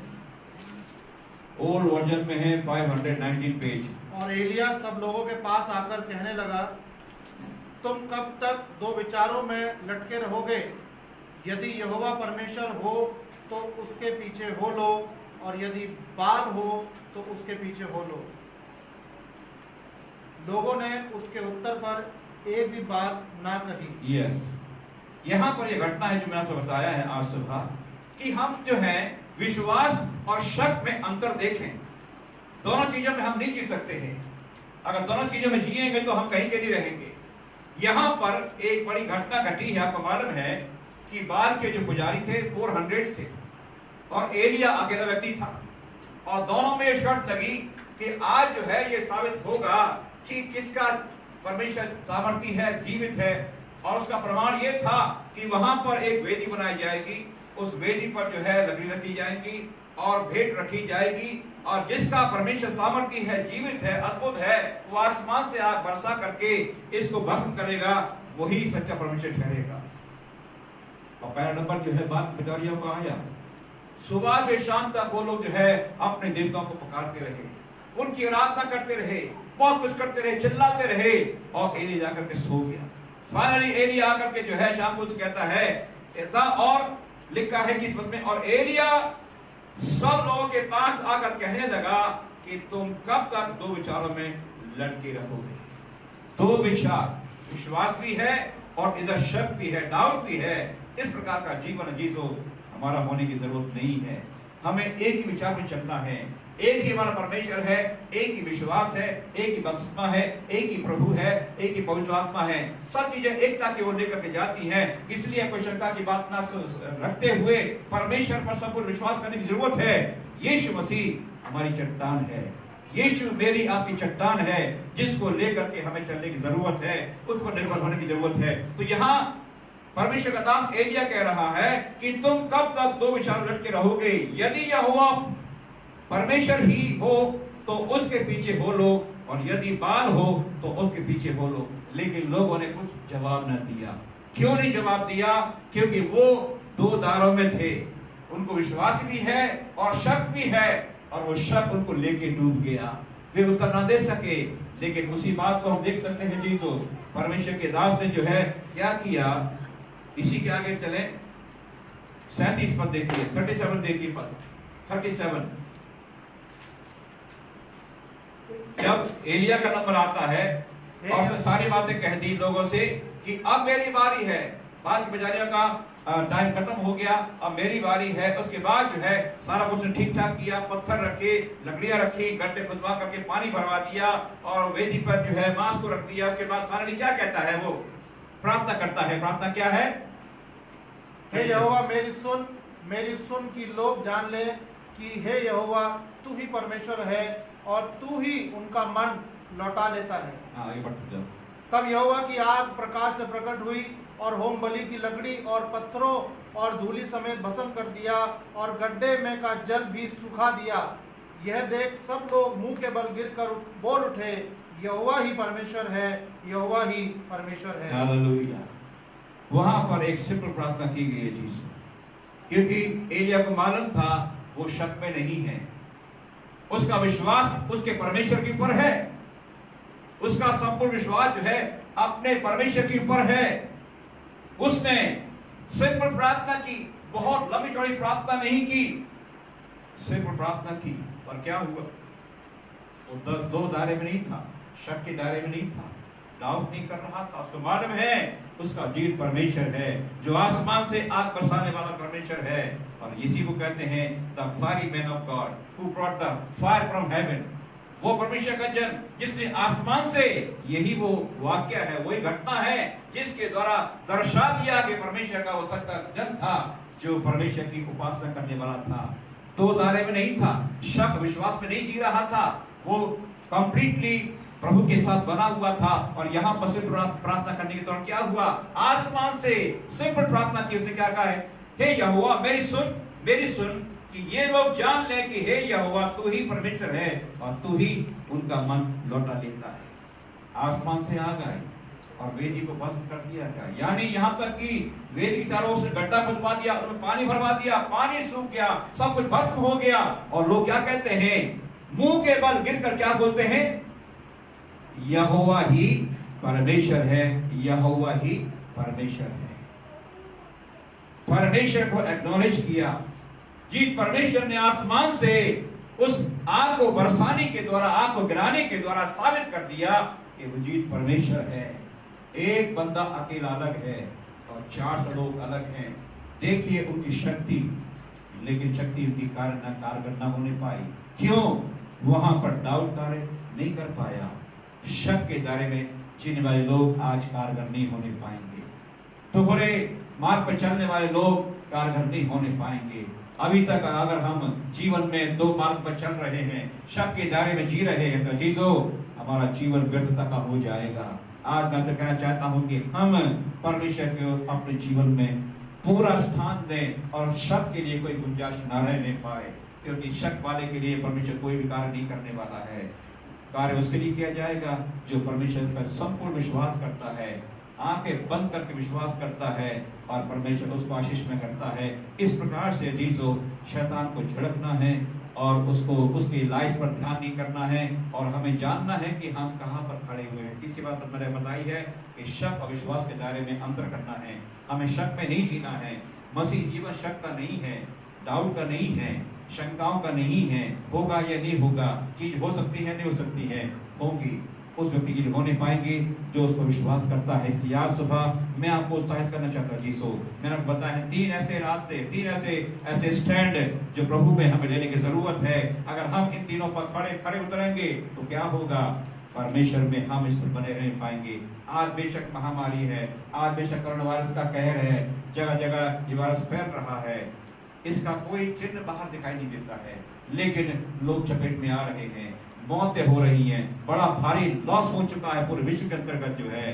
ओल्ड वर्जन में है 519 पेज। और एलिया सब लोगों के पास आकर कहने लगा, तुम कब तक दो विचारों में लटके रहोगे? यदि यहोवा परमेश्वर हो तो उसके पीछे हो लो, और यदि बाल हो तो उसके पीछे हो लो। लोगों ने उसके उत्तर पर एक भी बात ना कही। यस, यहाँ पर यह घटना है जो मैंने आपको बताया है आज सुबह, कि हम जो है विश्वास और शक में अंतर देखें। दोनों चीजों में हम नहीं जी सकते हैं। अगर दोनों चीजों में जिएंगे तो हम कहीं के नहीं रहेंगे। यहाँ पर एक बड़ी घटना घटी है। आपको मालूम है कि बाल के जो पुजारी थे 400 थे और एलिया अकेला व्यक्ति था, और दोनों में ये शर्त लगी कि आज जो है ये साबित होगा कि किसका परमेश्वर सामर्थी है, जीवित है। और उसका प्रमाण ये था कि वहां पर एक वेदी बनाई जाएगी, उस वेदी पर जो है लकड़ी रखी जाएगी और भेंट रखी जाएगी, और जिसका परमेश्वर सामर्थी है, जीवित है, अद्भुत है, वो आसमान से आग बरसा करके इसको भस्म करेगा, वही सच्चा परमेश्वर ठहरेगा। और पहला नंबर जो है बात पुजारियों का आया। सुबह से शाम तक वो लोग जो है अपने देवताओं को पुकारते रहे, उनकी आराधना करते रहे, बहुत कुछ करते रहे, चिल्लाते रहे, और एलिया जाकर के सो गया। फाइनली एलिया आकर के जो है शाम को कहता है, और लिखा है किस में, और एलिया सब लोगों के पास आकर कहने लगा कि तुम कब तक दो विचारों में लटके रहोगे? दो विचार, विश्वास भी है और इधर शक भी है, डाउट भी है। इस प्रकार का जीवन जीसो हमारा होने की जरूरत नहीं है। हमें एक ही विचार में चलना है, एक ही हमारा परमेश्वर है, एक ही विश्वास है, एक ही बपतिस्मा है, एक ही प्रभु है, एक ही पवित्र आत्मा है। सब चीजें एकता की ओर लेकर के जाती हैं। इसलिए कोई शंका की बात ना रखते हुए परमेश्वर पर संपूर्ण विश्वास करने की जरूरत है। यीशु मसीह हमारी चट्टान है, यीशु मेरी आपकी चट्टान है, जिसको लेकर के हमें चलने की जरूरत है, उस पर निर्भर होने की जरूरत है। तो यहाँ परमेश्वर का दास एलिया कह रहा है कि तुम कब तक दो विचार लटके रहोगे? यदि यहोवा परमेश्वर ही हो तो उसके पीछे हो लो, और यदि बाल हो तो उसके पीछे हो लो। लेकिन लोगों ने कुछ जवाब न दिया। क्यों नहीं जवाब दिया? क्योंकि वो दो दारों में थे, उनको विश्वास भी है और शक भी है, और वो शक उनको लेके डूब गया। वे उत्तर ना दे सके। लेकिन उसी बात को हम देख सकते हैं जीसो परमेश्वर के दास ने जो है क्या किया। इसी के आगे चले 37 पद देखिए, 37 देखिए पद 37। जब एलिया का नंबर आता है और उसने सारी बातें कह दी लोगों से कि अब मेरी बारी है, बाल के बजारियों का टाइम खत्म हो गया, अब मेरी बारी है। उसके बाद जो है सारा कुछ ठीक ठाक किया, पत्थर रखे, लकड़ियां रखी, गड्ढे खुदवा करके पानी भरवा दिया और वेदी पर जो है मांस को रख दिया। उसके बाद फाइनली क्या कहता है, वो प्रार्थना करता है। प्रार्थना क्या है? हे यहोवा मेरी सुन कि लोग जान ले कि हे यहोवा तू ही परमेश्वर है और तू ही उनका मन लौटा लेता है। हाँ, ये पढ़ जाओ। तब यहोवा की आग प्रकाश से प्रकट हुई और होम बलि की लकड़ी और पत्थरों और धूलि समेत भस्म कर दिया और गड्ढे में का जल भी सुखा दिया। यह देख सब लोग मुंह के बल गिरकर बोल उठे, यहोवा ही परमेश्वर है, यहोवा ही परमेश्वर है। हालेलुया। वहां पर एक सिंपल प्रार्थना की गई है जीसस, क्योंकि एलिया को मालूम था वो शक में नहीं है, उसका विश्वास उसके परमेश्वर के ऊपर है, उसका संपूर्ण विश्वास जो है अपने परमेश्वर के ऊपर है। उसने सिंपल प्रार्थना की, बहुत लंबी चौड़ी प्रार्थना नहीं की, सिंपल प्रार्थना की। और क्या हुआ? वो दो दायरे में नहीं था, शक के दायरे में नहीं था, डाउट नहीं कर रहा था। उसको मालूम है उसका जीवित परमेश्वर है, जो आसमान से आग बरसाने वाला परमेश्वर है। और इसी को कहते हैं the fiery man of God who brought the fire from heaven. वो परमेश्वर का जन जिसने आसमान से, यही वो वाक्य है, वही घटना है जिसके द्वारा दर्शा दिया कि परमेश्वर का वो सच्चा जन था जो परमेश्वर की उपासना करने वाला था। दो दायरे में नहीं था, शक विश्वास में नहीं जी रहा था, वो कंप्लीटली प्रभु के साथ बना हुआ था। और यहाँ पर सिर्फ प्रार्थना करने के दौरान क्या हुआ? आसमान से सिंपल प्रार्थना की। उसने क्या कहा है? हे यहोवा मेरी सुन कि ये लोग जान ले कि हे यहोवा तू ही परमेश्वर है और तू ही उनका मन लौटा लेता है। आसमान से आ गए और वेदी को भस्म कर दिया गया, यानी यहाँ तक कि वेदी के चारों ओर से गड्ढा खुदवा दिया, उसमें पानी भरवा दिया, पानी सूख गया, सब कुछ भस्म हो गया। और लोग क्या कहते हैं? मुंह के बल गिरकर क्या बोलते हैं? यहोवा ही परमेश्वर है, यहोवा ही परमेश्वर है। परमेश्वर को एक्नॉलेज किया। जी परमेश्वर ने आसमान से उस आग को बरसाने के द्वारा, आग को गिराने के द्वारा साबित कर दिया कि वो जीत परमेश्वर है। एक बंदा अकेला अलग है और 400 लोग अलग हैं। देखिए उनकी शक्ति, लेकिन शक्ति उनकी कारगर न होने पाई। क्यों? वहां पर डाउट कार्य नहीं कर पाया। शक के दायरे में जीने वाले लोग आज कारगर नहीं होने पाएंगे। दोहरे मार्ग पर चलने वाले लोग कारगर नहीं होने पाएंगे। अभी तक अगर हम जीवन में दो मार्ग पर चल रहे हैं, शक के दायरे में जी रहे हैं, तो जीजो हमारा जीवन व्यर्थता का हो जाएगा। आज मैं तो कहना चाहता हूं कि हम परमेश्वर को अपने जीवन में पूरा स्थान दें और शक के लिए कोई गुंजाइश न रहने पाए, क्योंकि शक वाले के लिए परमेश्वर कोई भी कार्य नहीं करने वाला है। कार्य उसके लिए किया जाएगा जो परमेश्वर पर संपूर्ण विश्वास करता है, आंखें बंद करके विश्वास करता है और परमेश्वर उसको आशीष में करता है। इस प्रकार से जीसो शैतान को झड़कना है और उसको उसकी लाइफ पर ध्यान नहीं करना है और हमें जानना है कि हम कहां पर खड़े हुए हैं। तीसरी बात मैंने बताई है कि शक और विश्वास के दायरे में अंतर करना है। हमें शक में नहीं जीना है। मसीह जीवन शक का नहीं है, डाउट का नहीं है, शंकाओं का नहीं है, होगा या नहीं होगा, चीज हो सकती है नहीं हो सकती है, होगी। उस व्यक्ति के लिए होने पाएंगे जो उसको विश्वास करता है। इसलिए आज सुबह मैं आपको उत्साहित करना चाहता हूँ जीसो, मैंने आपको बताया है 3 ऐसे रास्ते, 3 ऐसे स्टैंड जो प्रभु में हमें लेने की जरूरत है। अगर हम इन तीनों पर खड़े उतरेंगे तो क्या होगा? परमेश्वर में हम स्थिर बने रह पाएंगे। आज बेशक महामारी है, आज बेशक कोरोना वायरस का कहर है, जगह जगह ये वायरस फैल रहा है, इसका कोई चिन्ह बाहर दिखाई नहीं देता है, लेकिन लोग चपेट में आ रहे हैं, मौतें हो रही हैं, बड़ा भारी लॉस हो चुका है पूरे विश्व के अंतर्गत जो है,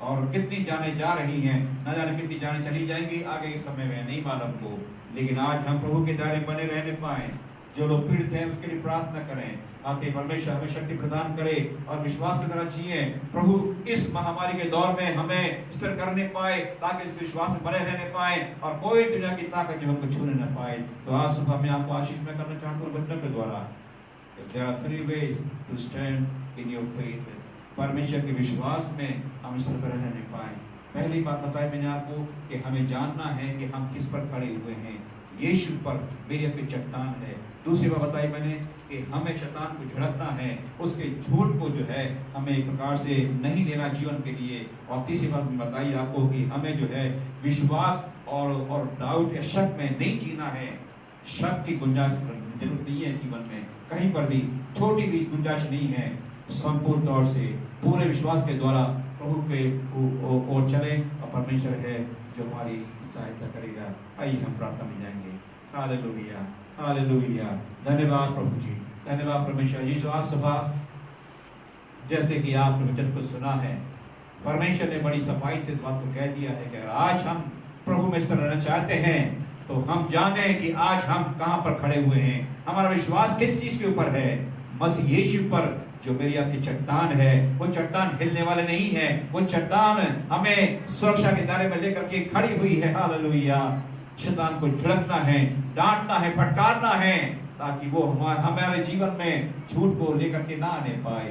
और कितनी जाने जा रही हैं, न जाने कितनी जाने चली जाएंगी आगे के समय में, नहीं मालूम को। लेकिन आज हम प्रभु के दायरे बने रहने पाए। जो लोग पीड़ित हैं उसके लिए प्रार्थना करें, ताकि परमेश्वर हमें शक्ति प्रदान करे और विश्वास की तरह जिए। प्रभु इस महामारी के दौर में हमें स्थिर करने पाए, ताकि इस विश्वास में बने रहने पाए और कोई दुनिया की ताकत जो हमको छूने न पाए। तो आज सुबह मैं आपको आशीष में करना चाहता हूँ वचन के द्वारा। There are three ways to stand in your faith. परमेश्वर के विश्वास में हम इस पर रह नहीं पाए। पहली बात बताई मैंने आपको कि हमें जानना है कि हम किस पर खड़े हुए हैं। यीशु पर मेरी अपनी चट्टान है। दूसरी बात बताई मैंने कि हमें शैतान को झड़कना है, उसके झूठ को जो है हमें एक प्रकार से नहीं लेना जीवन के लिए। और तीसरी बात बताई आपको कि हमें जो है विश्वास और डाउट या शक में नहीं जीना है। शक की गुंजाइश जरूरत नहीं है जीवन में, कहीं पर भी छोटी भी गुंजाइश नहीं है। संपूर्ण तौर से पूरे विश्वास के द्वारा प्रभु के ओर चले और परमेश्वर है जो हमारी सहायता करेगा। आइए हम प्रार्थना में जाएंगे। Hallelujah, hallelujah. धन्यवाद प्रभु जी, धन्यवाद परमेश्वर जी। जो आज सुबह जैसे कि आपने वचन को सुना है, परमेश्वर ने बड़ी सफाई से इस बात को कह दिया है कि अगर आज हम प्रभु में स्थिर रहना चाहते हैं तो हम जाने कि आज हम कहां पर खड़े हुए हैं। हमारा विश्वास किस चीज के ऊपर है? मसीह यीशु पर, जो मेरी आपकी चट्टान है। वो चट्टान हिलने वाले नहीं है, वो चट्टान हमें सुरक्षा के दायरे में लेकर के खड़ी हुई है। हालेलुया। शैतान को झड़कना है, डांटना है, फटकारना है, ताकि वो हमारे जीवन में झूठ को लेकर के ना आने पाए।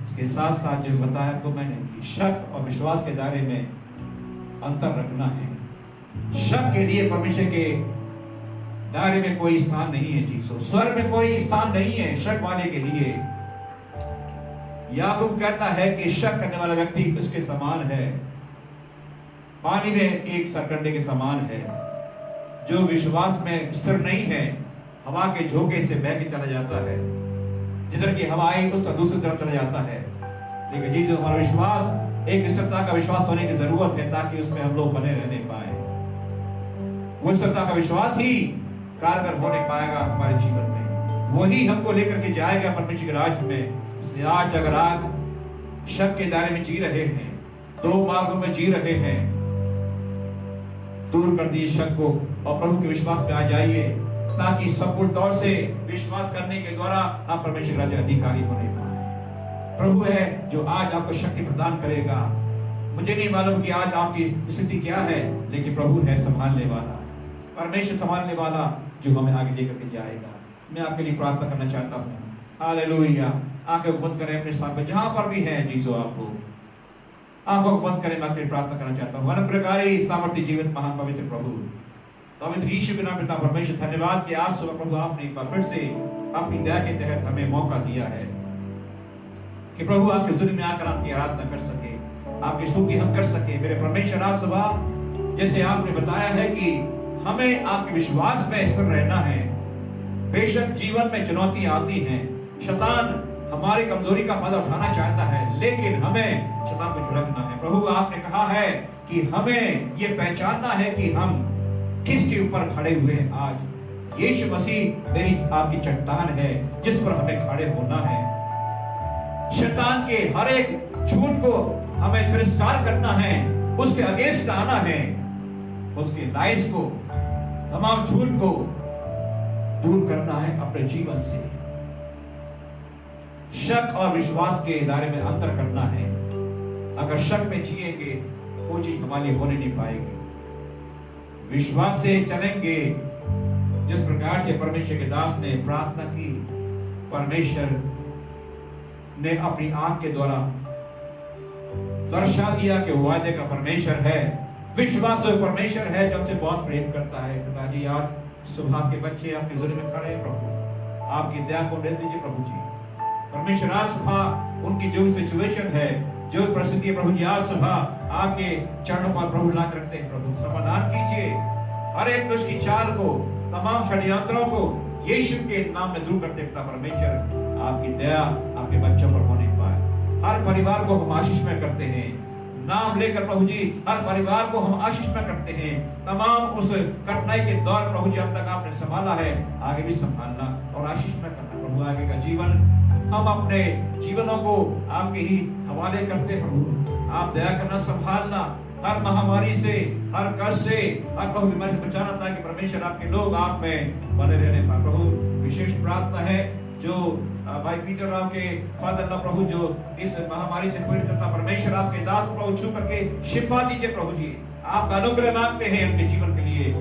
इसके साथ साथ जो बताया तो मैंने, शक और विश्वास के दायरे में अंतर रखना है। शक के लिए परमेश्वर के दायरे में कोई स्थान नहीं है जी। स्वर्ग में कोई स्थान नहीं है शक वाले के लिए। याकूब कहता है कि शक करने वाला व्यक्ति उसके समान है, पानी में एक सरकंडे के समान है। जो विश्वास में स्थिर नहीं है, हवा के झोंके से बह के चला जाता है। जिधर की हवा आई उस तरफ दूसरी तरफ चला जाता है। लेकिन जी जो हमारा विश्वास, एक स्थिरता का विश्वास होने की जरूरत है ताकि उसमें हम लोग बने रहने पाए। वो स्थिरता का विश्वास ही कारगर होने पाएगा हमारे जीवन में, वही हमको लेकर के जाएगा परमेश्वर के राज्य में। इसलिए आज अगर आप शक के दायरे में जी रहे हैं, दो मार्गों में जी रहे हैं, दूर कर दिए शक को और प्रभु के विश्वास में आ जाइए, ताकि संपूर्ण तौर से विश्वास करने के द्वारा आप परमेश्वर के राज्य अधिकारी होने पाए। प्रभु है जो आज आपको शक्ति प्रदान करेगा। मुझे नहीं मालूम कि आज आपकी स्थिति क्या है, लेकिन प्रभु है संभालने वाला, परमेश्वर संभालने वाला जो हमें आगे लेकर के जाएगा। मैं आपके लिए प्रार्थना करना चाहता हूँ। हालेलुया। आंखें बंद करें अपने स्थान पर जहां पर भी है जीसो, आपको आंखों को बंद करें। मैं आपके लिए प्रार्थना करना चाहता हूँ। अनुग्रहकारी सामर्थ्य जीवित महान पवित्र प्रभु, पवित्र यीशु के नाम पिता परमेश्वर, धन्यवाद कि आज सुबह प्रभु आपने एक बार फिर से अपनी दया के तहत हमें मौका दिया है कि प्रभु आपके हुजूर में आकर आपकी आराधना कर सके, आपकी स्तुति हम कर सके। मेरे परमेश्वर, आज सुबह जैसे आपने बताया है कि हमें आपके विश्वास में स्थिर रहना है। बेशक जीवन में चुनौतियां आती हैं, शैतान हमारी कमजोरी का फायदा उठाना चाहता है, लेकिन हमें शैतान को झड़कना है। प्रभु आपने कहा है कि हमें ये पहचानना है कि हम किसके ऊपर खड़े हुए हैं। आज यीशु मसीह मेरी आपकी चट्टान है जिस पर हमें खड़े होना है। शैतान के हर एक झूठ को हमें तिरस्कार करना है, उसके अगेंस्ट आना है, उसके लाइस को, तमाम झूठ को दूर करना है अपने जीवन से। शक और विश्वास के दायरे में अंतर करना है। अगर शक में जिएंगे वो चीज हमारे लिए होने नहीं पाएगी। विश्वास से चलेंगे, जिस प्रकार से परमेश्वर के दास ने प्रार्थना की, परमेश्वर ने अपनी आंख के द्वारा दर्शा दिया कि वो वायदे का परमेश्वर है, विश्वास परमेश्वर है, जो हमसे बहुत प्रेम करता है। पिताजी, आज सुबह के बच्चे आपके हुजूर में खड़े हैं प्रभु, आपकी दया को दे दीजिए प्रभु जी। परमेश्वर, आज सुबह उनकी जो सिचुएशन है, जो परिस्थिति है प्रभु जी, आज सुबह आपके चरणों पर प्रभु ला करते हैं प्रभु, समाधान कीजिए हर एक दुष्ट की चाल को, तमाम षड्यंत्रों को यीशु के नाम में दूर करते पिता परमेश्वर। आपकी दया आपके बच्चों पर होने पाए। हर परिवार को हम आशीष में करते हैं, नाम लेकर प्रभु जी हर परिवार को हम आशीष में करते हैं। तमाम उस कठिनाई के दौर प्रभु जी अब तक आपने संभाला है, आगे भी संभालना और आशीष में करना प्रभु। आगे का जीवन हम अपने जीवनों को आपके ही हवाले करते प्रभु। आप दया करना, संभालना, हर महामारी से, हर कष्ट से, हर प्रभु बीमारी से बचाना, ताकि परमेश्वर आपके लोग आप में बने रहने पाए प्रभु। विशेष प्रार्थना है जो भाई पीटर राव के फादर अल्लाह प्रभु, जो इस महामारी से पीड़ित था, परमेश्वर आपके दास प्रभु छू करके शिफा दीजिए प्रभु जी। आपका अनुग्रह मांगते हैं उनके जीवन के लिए,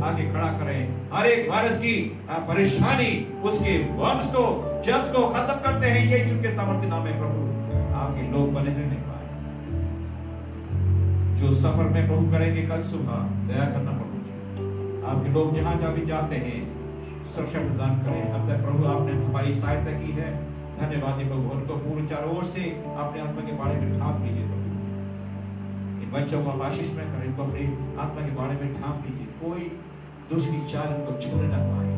आगे खड़ा करें। हर एक वायरस की परेशानी, उसके वर्म्स को, जर्म्स को खत्म करते हैं यीशु के सामर्थ्य नाम में प्रभु। आपके लोग बने रहने पाए, जो सफर में प्रभु करेंगे कल सुबह, दया करना प्रभु जी। आपके लोग जहां जहां भी जाते हैं सुरक्षा प्रदान करें। अब तक प्रभु आपने हमारी सहायता की है, धन्यवाद है प्रभु। उनको पूर्ण चारों ओर से अपने आत्मा के बारे में ढांप लीजिए प्रभु। इन बच्चों को आशीष में करें, इनको अपनी आत्मा के बारे में ढांप लीजिए। कोई दुष्ट की चाल उनको छूने न पाए,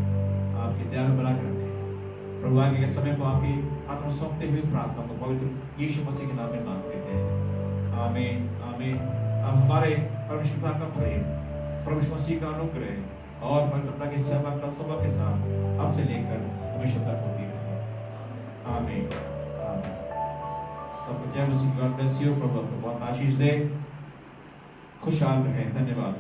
आपके ध्यान बना कर रखें प्रभु। आगे के समय को आपके हाथ में सौंपते हुए प्रार्थना को पवित्र यीशु मसीह के नाम में मांगते हैं, आमीन आमीन। अब हमारे परमेश्वर का प्रेम, प्रभु यीशु मसीह का अनुग्रह और पवित्रता की सेवा का सभा के साथ अब से लेकर हमेशा तक होती रहे, आमीन आमीन। सब जय मसीह। God bless you. प्रभु आपको बहुत आशीष दे, खुशहाल रहे। धन्यवाद।